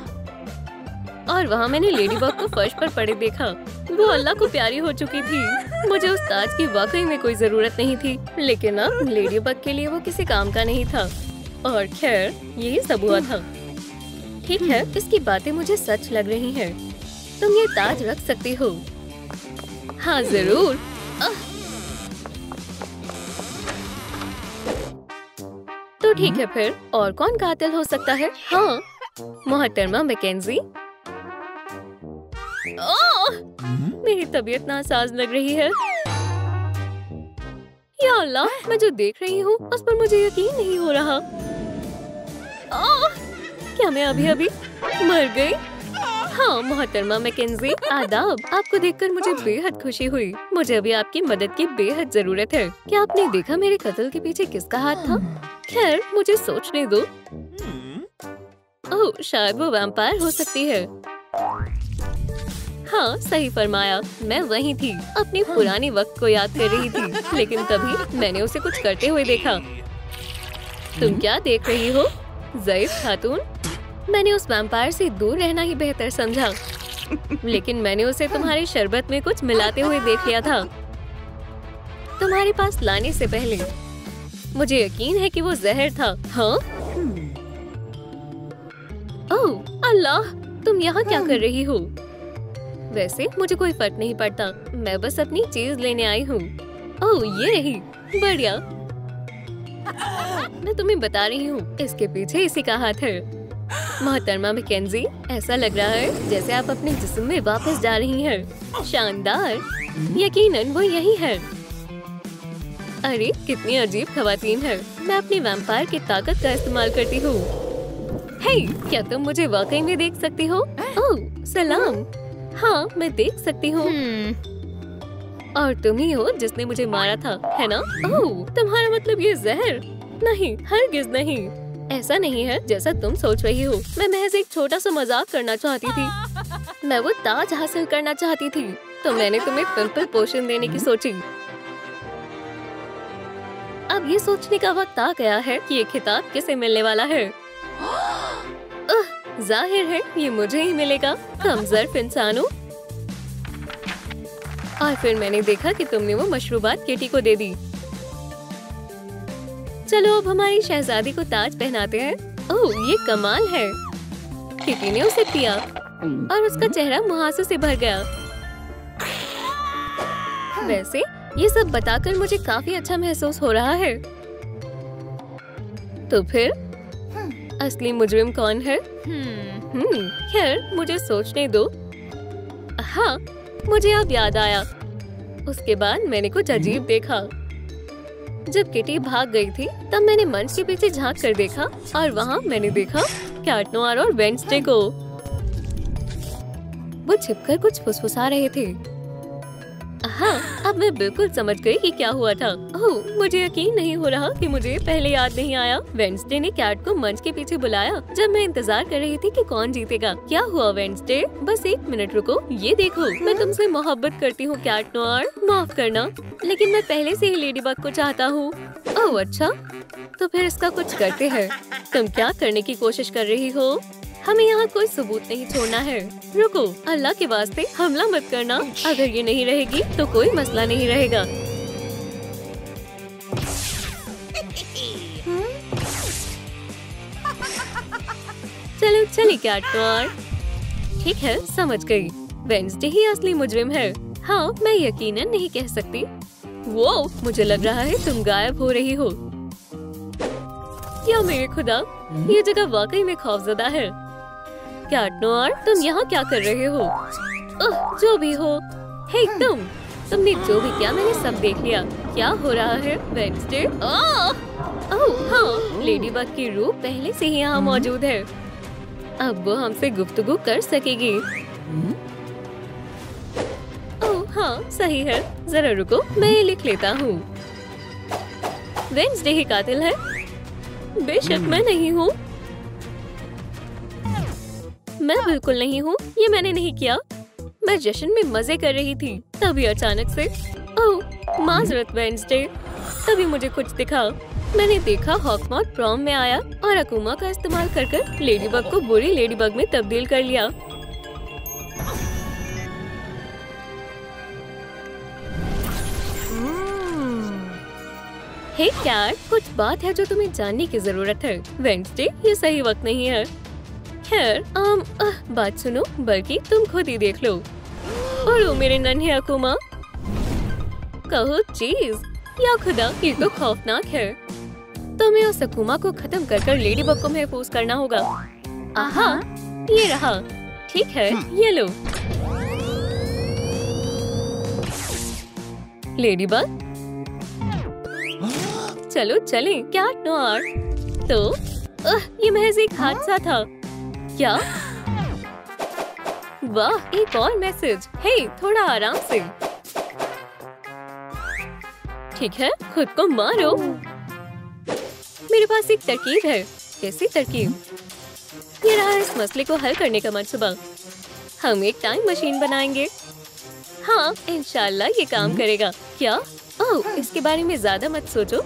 और वहाँ मैंने लेडीबग को फर्श पर पड़े देखा। वो अल्लाह को प्यारी हो चुकी थी। मुझे उस ताज की वाकई में कोई जरूरत नहीं थी, लेकिन अब लेडीबग के लिए वो किसी काम का नहीं था। और खैर यही सब हुआ था। ठीक है, इसकी बातें मुझे सच लग रही हैं। तुम ये ताज रख सकती हो। हाँ जरूर। तो ठीक है, फिर और कौन कातिल हो सकता है? हाँ, मोहतरमा मैकेंजी। मेरी तबीयत नासाज लग रही है। या अल्लाह, मैं जो देख रही हूँ उस पर मुझे यकीन नहीं हो रहा। क्या मैं अभी अभी मर गई? हाँ मोहतरमा मैकेंजी, आदाब। आपको देखकर मुझे बेहद खुशी हुई। मुझे अभी आपकी मदद की बेहद जरूरत है। क्या आपने देखा मेरे कत्ल के पीछे किसका हाथ था? खैर मुझे सोचने दो। ओह, शायद वो वैम्पायर हो सकती है। हाँ सही फरमाया, मैं वही थी, अपने पुराने वक्त को याद कर रही थी। लेकिन तभी मैंने उसे कुछ करते हुए देखा। तुम क्या देख रही हो ज़ईफ खातून? मैंने उस वैम्पायर से दूर रहना ही बेहतर समझा, लेकिन मैंने उसे तुम्हारे शरबत में कुछ मिलाते हुए देख लिया था तुम्हारे पास लाने से पहले। मुझे यकीन है कि वो जहर था। हाँ? ओह अल्लाह, तुम यहाँ क्या कर रही हो? वैसे मुझे कोई फर्क नहीं पड़ता, मैं बस अपनी चीज लेने आई हूँ। ओह ये रही, बढ़िया। मैं तुम्हें बता रही हूँ, इसके पीछे इसी का हाथ है। मोहतरमा मैकेंजी, ऐसा लग रहा है जैसे आप अपने जिस्म में वापस जा रही हैं। शानदार, यकीनन वो यही है। अरे कितनी अजीब खवातीन है। मैं अपनी वैम्पायर की ताकत का इस्तेमाल करती हूँ। हे, क्या तुम मुझे वाकई में देख सकती हो? ओह सलाम। हाँ मैं देख सकती हूँ। और तुम ही हो जिसने मुझे मारा था, है ना? ओह, तुम्हारा मतलब ये जहर? नहीं, हरगिज नहीं। ऐसा नहीं है जैसा तुम सोच रही हो। मैं महज एक छोटा सा मजाक करना चाहती थी। मैं वो ताज हासिल करना चाहती थी, तो मैंने तुम्हें पिंपल पोषण देने की सोची। अब ये सोचने का वक्त आ गया है कि ये खिताब किसे मिलने वाला है। जाहिर है ये मुझे ही मिलेगा, कमजोर इंसानों। और फिर मैंने देखा कि तुमने वो मशरूबात किटी को दे दी। चलो अब हमारी शहजादी को ताज पहनाते हैं। ओह ये कमाल है। किटी ने उसे पिया और उसका चेहरा मुहासे से भर गया। वैसे ये सब बताकर मुझे काफी अच्छा महसूस हो रहा है। तो फिर असली मुजरिम कौन है? खैर मुझे सोचने दो। हाँ मुझे अब याद आया। उसके बाद मैंने कुछ अजीब देखा। जब किटी भाग गई थी तब मैंने मंच के पीछे झांक कर देखा और वहाँ मैंने देखा कैट नोयर और वेडनेसडे को। वो छिपकर कुछ फुसफुसा रहे थे। हाँ अब मैं बिल्कुल समझ गई कि क्या हुआ था। ओह मुझे यकीन नहीं हो रहा कि मुझे पहले याद नहीं आया। वेडनेसडे ने कैट को मंच के पीछे बुलाया जब मैं इंतजार कर रही थी कि कौन जीतेगा। क्या हुआ वेडनेसडे? बस एक मिनट रुको, ये देखो मैं तुमसे मोहब्बत करती हूँ कैट नोयर, माफ करना लेकिन मैं पहले से ही लेडीबग को चाहता हूँ। ओह अच्छा, तो फिर इसका कुछ करते हैं। तुम क्या करने की कोशिश कर रही हो? हमें यहाँ कोई सबूत नहीं छोड़ना है। रुको, अल्लाह के वास्ते हमला मत करना। अगर ये नहीं रहेगी तो कोई मसला नहीं रहेगा। चलो चलिए कैट नोयर। ठीक है समझ गई, वेडनेसडे ही असली मुजरिम है। हाँ मैं यकीनन नहीं कह सकती। वो मुझे लग रहा है तुम गायब हो रही हो। या मेरे खुदा, ये जगह वाकई में खौफजदा है। कैट नोयर तुम यहाँ क्या कर रहे हो? जो भी हो। हे तुमने जो भी किया मैंने सब देख लिया। क्या हो रहा है वेडनेसडे? ओह हाँ, लेडीबग की रूह पहले से ही यहाँ मौजूद है। अब वो हमसे गुफ्तगू कर सकेगी। ओह हाँ, सही है। जरा रुको, मैं ये लिख लेता हूँ। वेडनेसडे ही कातिल है। बेशक मैं नहीं हूँ। मैं बिल्कुल नहीं हूँ। ये मैंने नहीं किया। मैं जश्न में मजे कर रही थी, तभी अचानक से ओह माजरत वेडनेसडे। तभी मुझे कुछ दिखा। मैंने देखा हॉकमॉथ प्रॉम में आया और अकुमा का इस्तेमाल कर लेडीबग को बुरी लेडीबग में तब्दील कर लिया। हे कैट, कुछ बात है जो तुम्हें जानने की जरूरत है। वेडनेसडे ये सही वक्त नहीं है। खैर बात सुनो, बल्कि तुम खुद ही देख लो। और मेरे नन्हे अकुमा, कहो चीज या खुदा, ये तो खौफनाक है। तुम्हें उस अकुमा को खत्म कर लेडीबग को महफूज करना होगा। आहा, ये रहा। ठीक है, ये लो। लेडीबग, चलो चलें। Cat Noir. तो ये महज एक हादसा था। क्या? वाह, एक और मैसेज। हे, थोड़ा आराम से। ठीक है, खुद को मारो। मेरे पास एक तरकीब है। कैसी तरकीब? ये रहा इस मसले को हल करने का मंसूबा। हम एक टाइम मशीन बनाएंगे। हाँ, इंशाल्लाह ये काम करेगा। क्या? ओह, इसके बारे में ज्यादा मत सोचो।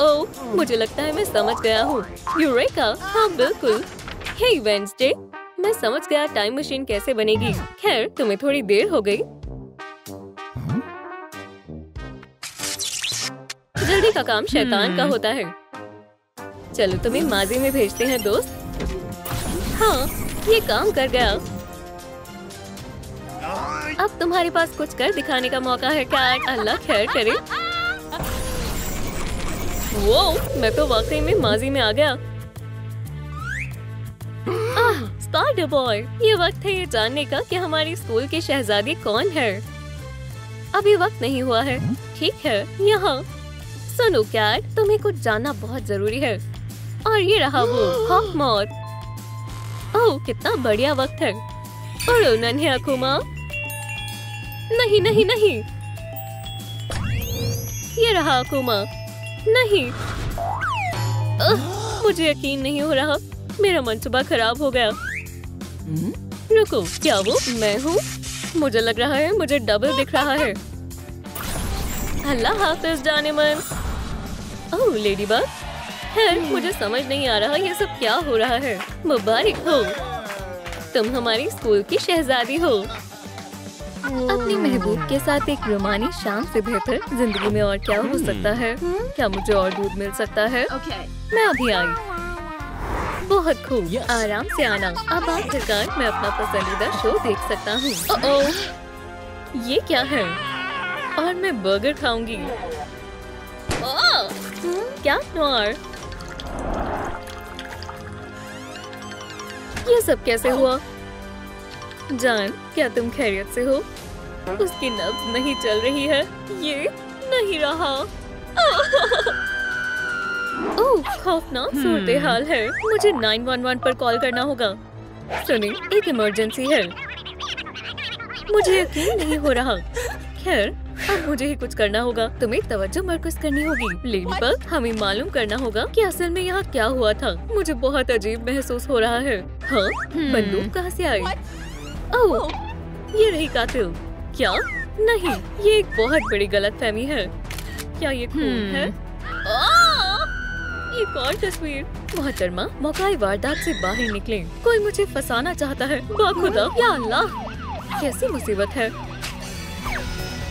ओह, मुझे लगता है मैं समझ गया हूँ। यूरेका, हाँ बिल्कुल। हे वेडनेसडे, मैं समझ गया टाइम मशीन कैसे बनेगी। खैर, तुम्हें थोड़ी देर हो गई। जल्दी का काम शैतान का होता है। चलो तुम्हें माजी में भेजते हैं दोस्त। हाँ, ये काम कर गया। अब तुम्हारे पास कुछ कर दिखाने का मौका है कैट। अल्लाह खैर करे। वो, मैं तो वाकई में माजी में आ गया। स्पाइडर बॉय, ये वक्त है ये जानने का कि हमारी स्कूल की शहजादी कौन है। अभी वक्त नहीं हुआ है। ठीक है, यहाँ सुनो कैट, तुम्हें कुछ जानना बहुत जरूरी है। और ये रहा वो हॉकमॉथ। ओह, कितना बढ़िया वक्त है। और नन्हे अकुमा, नहीं नहीं नहीं। ये रहा अकुमा। नहीं, मुझे यकीन नहीं हो रहा। मेरा मंसूबा खराब हो गया। रुको, क्या वो मैं हूँ? मुझे लग रहा है मुझे डबल दिख रहा है। अल्लाह हाफिज जाने मन। ओह लेडीबग, खैर मुझे समझ नहीं आ रहा ये सब क्या हो रहा है। मुबारक हो, तुम हमारी स्कूल की शहजादी हो। अपनी महबूब के साथ एक रोमानी शाम से बेहतर जिंदगी में और क्या हो सकता है? क्या मुझे और दूध मिल सकता है? मैं अभी आई। बहुत खूब, आराम से आना। अब आखिरकार मैं अपना पसंदीदा शो देख सकता हूँ। ओह, ये क्या है? और मैं बर्गर खाऊंगी। क्या नोयर? ये सब कैसे हुआ? जान, क्या तुम खैरियत से हो? उसकी नब्ज नहीं चल रही है। ये नहीं रहा। ओह, खौफनाक सूरत हाल है। मुझे 911 पर कॉल करना होगा। सुनिए, एक इमरजेंसी है। मुझे यकीन नहीं हो रहा। खैर, अब मुझे ही कुछ करना होगा। तुम्हें तवज्जो मरकज करनी होगी। लेडीबग, हमें मालूम करना होगा कि असल में यहाँ क्या हुआ था। मुझे बहुत अजीब महसूस हो रहा है। हाँ, बंदूक कहाँ से आई? ओह, ये रही कातिल। क्या? नहीं, ये एक बहुत बड़ी गलतफहमी है। क्या ये खून है? एक और तस्वीर। मोहतरमा, मौकाए वारदात से बाहर निकले। कोई मुझे फंसाना चाहता है। बाखुदा, या अल्लाह, कैसी मुसीबत है।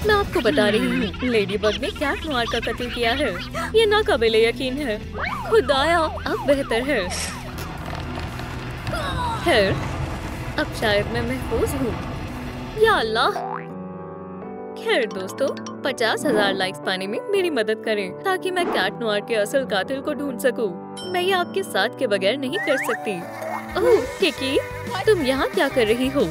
मैं आपको बता रही हूँ, लेडीबग ने कैट नोयर का कत्ल किया है। ये नाकाबिले यकीन है। खुदाया, अब बेहतर है। खैर, अब शायद मैं महफूज हूँ। या अल्लाह। खैर दोस्तों, 50,000 लाइक्स पाने में मेरी मदद करें ताकि मैं कैट नोयर के असल कातिल को ढूंढ सकूं। मैं ये आपके साथ के बगैर नहीं कर सकती। ओह किकी, तुम यहाँ क्या कर रही हो?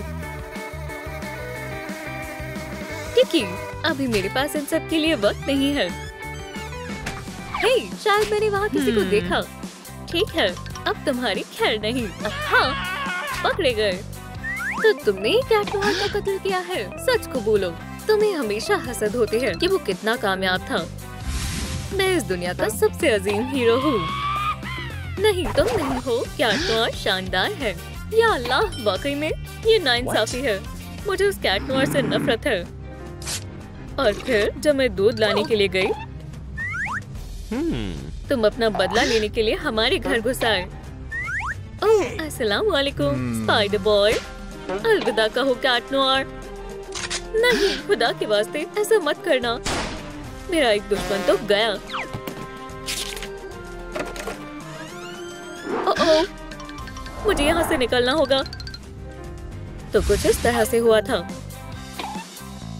किकी, अभी मेरे पास इन सब के लिए वक्त नहीं है। हे, शायद मैंने वहाँ किसी को देखा। ठीक है, अब तुम्हारी खैर नहीं। हाँ, पकड़े गए। तो तुमने ही कैट नोयर का कत्ल किया है? सच को बोलो, तुम्हें हमेशा हसद होती है कि वो कितना कामयाब था। मैं इस दुनिया का सबसे अजीम हीरो हूँ। नहीं, तुम नहीं हो। कैट नोयर शानदार है। या अल्लाह, वाकई में ये नाइंसाफी है। मुझे उस कैट नोयर से नफरत है। और फिर जब मैं दूध लाने के लिए गई, तुम अपना बदला लेने के लिए हमारे घर घुस आए। ओह, अस्सलाम वालेकुम स्पाइडर बॉय। अलविदा कहो कैट नोयर। नहीं, खुदा के वास्ते ऐसा मत करना। मेरा एक दुश्मन तो गया। ओह, मुझे यहाँ से निकलना होगा। तो कुछ इस तरह से हुआ था।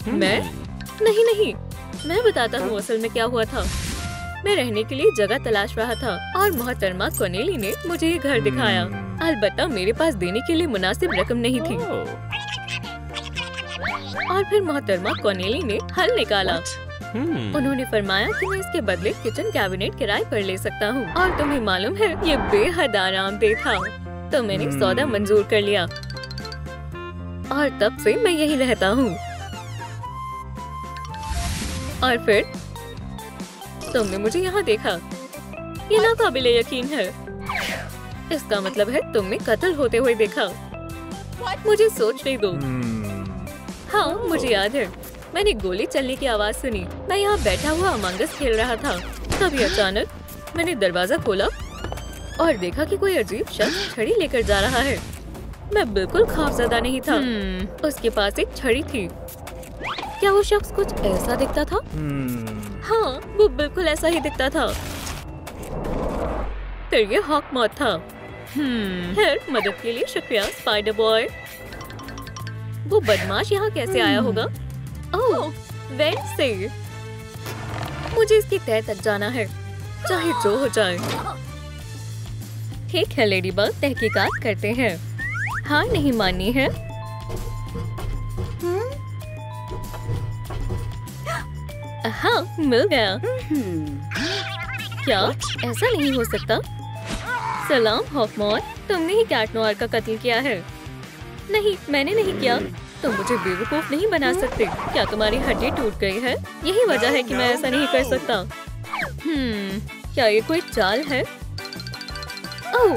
मैं नहीं, मैं बताता हूँ असल में क्या हुआ था। मैं रहने के लिए जगह तलाश रहा था और मोहतरमा कोनेली ने मुझे ये घर दिखाया। अलबत्ता मेरे पास देने के लिए मुनासिब रकम नहीं थी। और फिर मोहतरमा कोनेली ने हल निकाला। उन्होंने फरमाया कि मैं इसके बदले किचन कैबिनेट किराए पर ले सकता हूँ। और तुम्हें मालूम है, ये बेहद आरामदेह था। तो मैंने सौदा मंजूर कर लिया और तब से मैं यही रहता हूँ। और फिर तुमने मुझे यहाँ देखा। ये नाकाबिले यकीन है। इसका मतलब है तुमने कत्ल होते हुए देखा। मुझे सोचने दो। हाँ, मुझे याद है, मैंने गोली चलने की आवाज सुनी। मैं यहाँ बैठा हुआ अमंग अस खेल रहा था। तभी अचानक मैंने दरवाजा खोला और देखा कि कोई अजीब शख्स छड़ी लेकर जा रहा है। मैं बिल्कुल खौफजदा नहीं था। उसके पास एक छड़ी थी। क्या वो शख्स कुछ ऐसा दिखता था? हाँ, वो बिल्कुल ऐसा ही दिखता था। फिर ये हॉकमॉथ था। खैर, मदद के लिए शुक्रिया स्पाइडर बॉय। वो बदमाश यहाँ कैसे आया होगा? ओह, वेंट से। मुझे इसकी तह तक जाना है, चाहे जो हो जाए। ठीक है लेडी बग, तहकीकात करते हैं। हाँ, नहीं माननी है। हाँ, मिल गया। क्या ऐसा नहीं हो सकता? सलाम हॉकमॉथ, तुमने ही कैट नोयर का कत्ल किया है। नहीं, मैंने नहीं किया। तुम मुझे बेवकूफ नहीं बना सकते। क्या तुम्हारी हड्डी टूट गई है? यही वजह है कि मैं ऐसा नहीं कर सकता। क्या ये कोई चाल है? ओह,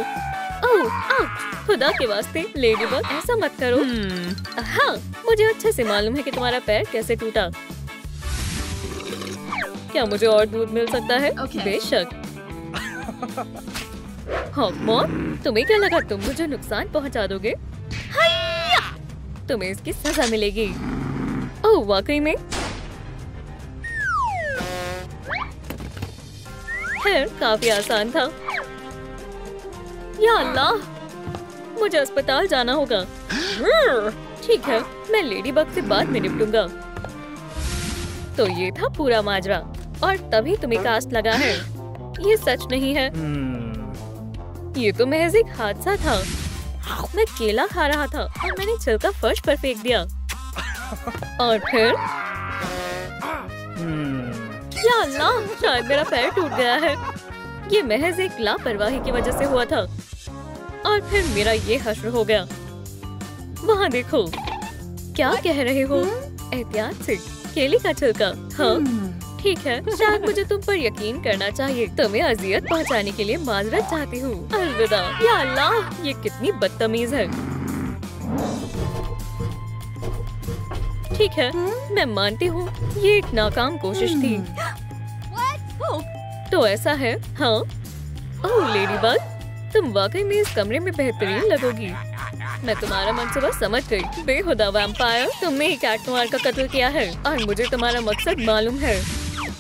आउच! खुदा के वास्ते लेडी बग, ऐसा मत करो। हाँ, मुझे अच्छे से मालूम है कि तुम्हारा पैर कैसे टूटा। क्या मुझे और दूध मिल सकता है? बेशक। हॉकमॉथ, तुम्हें क्या लगा तुम मुझे नुकसान पहुंचा दोगे? तुम्हें इसकी सजा मिलेगी। ओह, वाकई में? खैर, काफी आसान था। या अल्लाह, मुझे अस्पताल जाना होगा। ठीक है, मैं लेडी बग से बाद में निपटूंगा। तो ये था पूरा माजरा और तभी तुम्हें कास्ट लगा है। ये सच नहीं है। ये तो महज एक हादसा था। मैं केला खा रहा था और मैंने छिलका फर्श पर फेंक दिया। और फिर या अल्लाह, शायद मेरा पैर टूट गया है। ये महज एक लापरवाही की वजह से हुआ था। और फिर मेरा ये हश्र हो गया। वहाँ देखो। क्या कह रहे हो? एहतियात से। केले का छिलका? हाँ, ठीक है, शायद मुझे तुम पर यकीन करना चाहिए। तुम्हें अजियत पहुंचाने के लिए माजरत चाहती हूँ। अलविदा। या अल्लाह, ये कितनी बदतमीज है। ठीक है, मैं मानती हूँ ये एक नाकाम कोशिश थी। तो ऐसा है? हाँ। ओह लेडी बग, तुम वाकई में इस कमरे में बेहतरीन लगोगी। मैं तुम्हारा मनसूबा समझ गई। बेहुदा वैम्पायर, तुमने ही कैट नोयर का कत्ल किया है और मुझे तुम्हारा मकसद मालूम है।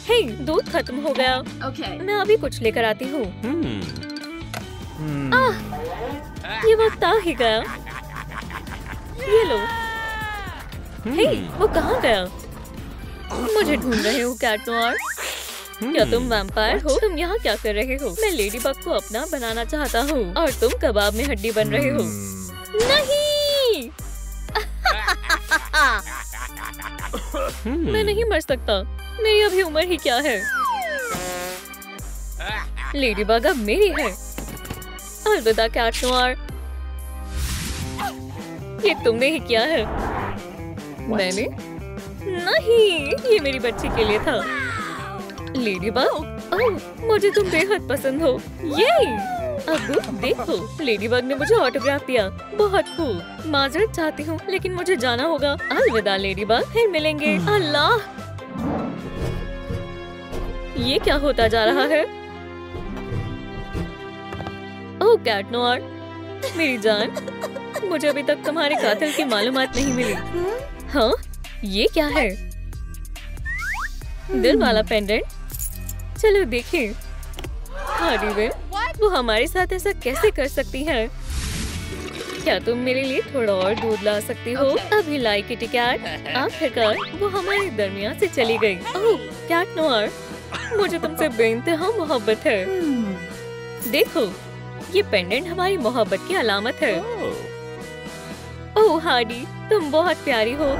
हे, दूध खत्म हो गया। मैं अभी कुछ लेकर आती हूँ। ये वक्त आ ही गया। ये लो। हे, वो कहाँ गया? मुझे ढूंढ रहे हो कैट नोयर? क्या तुम वैम्पायर हो? तुम यहाँ क्या कर रहे हो? मैं लेडी बग को अपना बनाना चाहता हूँ और तुम कबाब में हड्डी बन रहे हो। नहीं। मैं नहीं मर सकता। मेरी अभी उम्र ही क्या है? लेडी बग अब मेरी है अलविदा कैट नोयर। ये तुमने ही किया है। मैंने? नहीं, ये मेरी बच्ची के लिए था। लेडीबग, ओह, मुझे तुम बेहद पसंद हो। ये अब देखो, लेडीबग ने मुझे ऑटोग्राफ दिया। बहुत खूब। माजरत चाहती हूँ, लेकिन मुझे जाना होगा। अलविदा लेडीबग, फिर मिलेंगे। अल्लाह, ये क्या होता जा रहा है? ओह कैट नोयर, मेरी जान, मुझे अभी तक तुम्हारे कातिल की मालूमात नहीं मिली। हाँ, ये क्या है? दिल वाला पेंडेंट। चलो देखें। हार्डी विन, वो हमारे साथ ऐसा कैसे कर सकती है? क्या तुम मेरे लिए थोड़ा और दूध ला सकती हो? अभी लाई किटी कैट। आखिरकार वो हमारे दरमियान से चली गई। ओह कैट नोयर, मुझे तुमसे बेइंतहा मोहब्बत है। देखो, ये पेंडेंट हमारी मोहब्बत की अलामत है। ओह हार्डी, तुम बहुत प्यारी हो।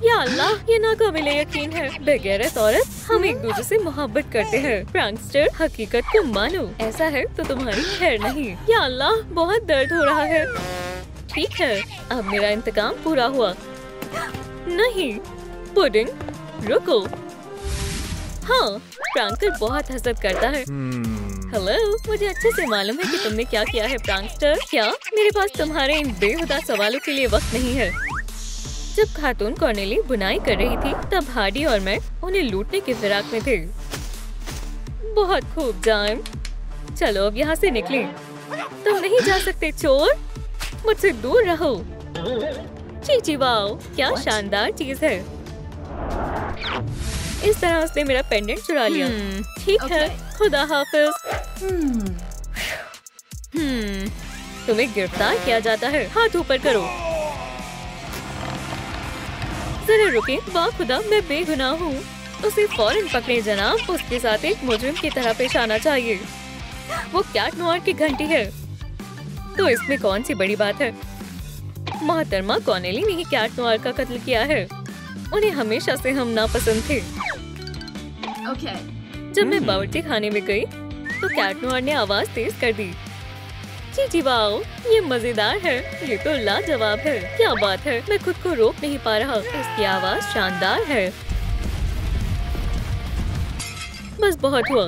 या अल्लाह, ये नाकाबिले यकीन है। बेगैरत औरत, हम एक दूसरे से मोहब्बत करते हैं। प्रैंकस्टर, हकीकत को मानो। ऐसा है तो तुम्हारी खैर नहीं। या अल्लाह, बहुत दर्द हो रहा है। ठीक है, अब मेरा इंतकाम पूरा हुआ। नहीं, पुडिंग, रुको। हाँ, प्रैंकर बहुत हसद करता है। हेलो, मुझे अच्छे से मालूम है कि तुमने क्या किया है प्रैंकस्टर। क्या मेरे पास तुम्हारे इन बेहुदा सवालों के लिए वक्त नहीं है। जब खातून कॉर्नेली बुनाई कर रही थी, तब हार्डी और मैं उन्हें लूटने की फिराक में थे। बहुत खूब जान, चलो अब यहाँ से निकलें। तुम नहीं जा सकते चोर, मुझसे दूर रहो। चीची वाओ, क्या शानदार चीज है। इस तरह उसने मेरा पेंडेंट चुरा लिया। ठीक है, खुदा हाफिज। तुम्हें गिरफ्तार किया जाता है। हाथ ऊपर करो। जरा रुके। वाह खुदा, मैं बेगुनाह हूँ। उसे फौरन पकड़े जनाब। उसके साथ एक मुजरिम की तरह पेश आना चाहिए। वो कैट नोयर की घंटी है, तो इसमें कौन सी बड़ी बात है। मोहतरमा कॉर्नेली ने ही कैट नोयर का कत्ल किया है। उन्हें हमेशा से हम नापसंद थे। जब मैं बावर्ची खाने में गई, तो कैट नोयर ने आवाज तेज कर दी। जी वाओ, ये मजेदार है। ये तो लाजवाब है। क्या बात है, मैं खुद को रोक नहीं पा रहा। इसकी आवाज शानदार है। बस बहुत हुआ।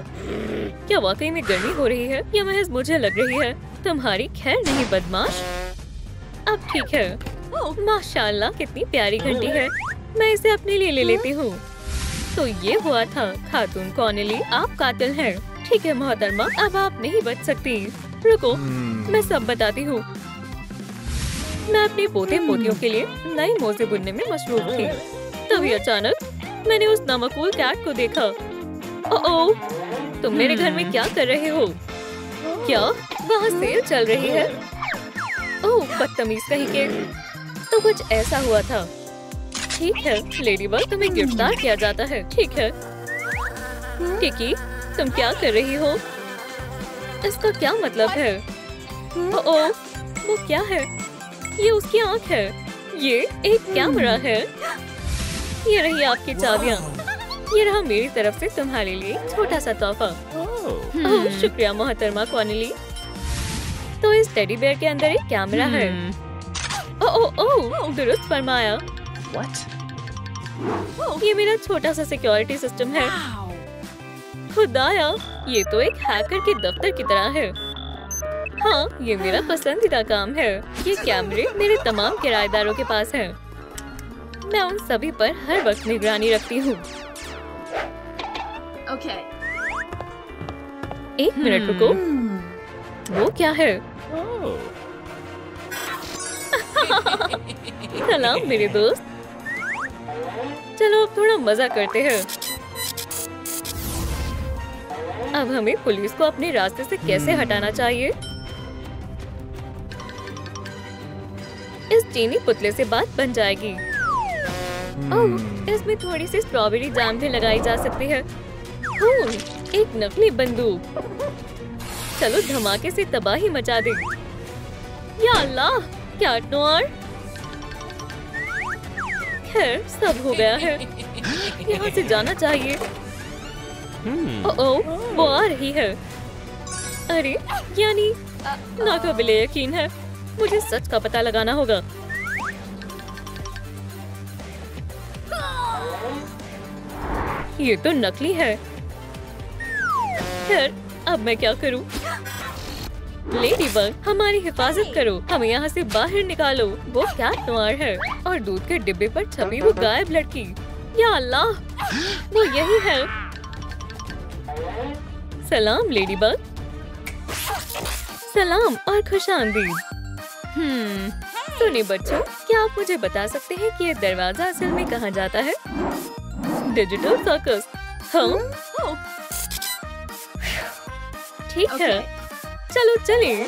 क्या वाकई में गर्मी हो रही है या महज मुझे लग रही है? तुम्हारी खैर नहीं बदमाश। अब ठीक है। माशाल्लाह, कितनी प्यारी घंटी है। मैं इसे अपने लिए ले लेती हूँ। तो ये हुआ था खातून कॉर्नेली, आप कातिल हैं। ठीक है मोहतरमा, अब आप नहीं बच सकती। रुको, मैं सब बताती हूँ। मैं अपने पोते पोतियों के लिए नई मोजे बुनने में मशरूफ थी। तभी अचानक मैंने उस नामकूल कैट को देखा। ओह, तुम मेरे घर में क्या कर रहे हो? क्या वहाँ सेल चल रही है? ओह बदतमीज कहीं के। तो कुछ ऐसा हुआ था। ठीक है लेडीबग, तुम्हें गिरफ्तार किया जाता है। ठीक है टिकी, तुम क्या कर रही हो? इसका क्या मतलब है? ओह, वो क्या है? ये उसकी आँख है। ये एक कैमरा है। ये रही आपकी चाबियाँ। ये रहा मेरी तरफ से तुम्हारे लिए छोटा सा तोहफा। ओह शुक्रिया मोहतरमा कॉर्नेली। तो इस टेडी बेयर के अंदर एक कैमरा है। ओह, दुरुस्त फरमाया। ये मेरा छोटा सा सिक्योरिटी सिस्टम है। खुदाया, ये तो एक हैकर के दफ्तर की तरह है। हाँ, ये मेरा पसंदीदा काम है। ये कैमरे मेरे तमाम किराएदारों के पास हैं। मैं उन सभी पर हर वक्त निगरानी रखती हूँ। एक मिनट रुको। वो क्या है? सलाम मेरे दोस्त। चलो अब थोड़ा मजा करते हैं। अब हमें पुलिस को अपने रास्ते से कैसे हटाना चाहिए? इस चीनी पुतले से बात बन जाएगी। ओह, इसमें थोड़ी सी स्ट्रॉबेरी जैम भी लगाई जा सकती है। एक नकली बंदूक। चलो धमाके से तबाही मचा दे। या अल्लाह, कैट नोयर। खैर, सब हो गया है। यहाँ से जाना चाहिए। ओह, वो आ रही है। अरे यानी नाकाबिले यकीन है, मुझे सच का पता लगाना होगा। ये तो नकली है। खैर, अब मैं क्या करूं? लेडीबग, हमारी हिफाजत करो, हमें यहाँ से बाहर निकालो। वो कैट नोयर है और दूध के डिब्बे पर छपी वो गायब लड़की। या अल्लाह, वो यही है। सलाम लेडीबग। सलाम और खुशामदीद। सुनिए बच्चों, क्या आप मुझे बता सकते हैं कि ये दरवाजा असल में कहाँ जाता है? Digital circus. हाँ, ठीक है, चलो चलें।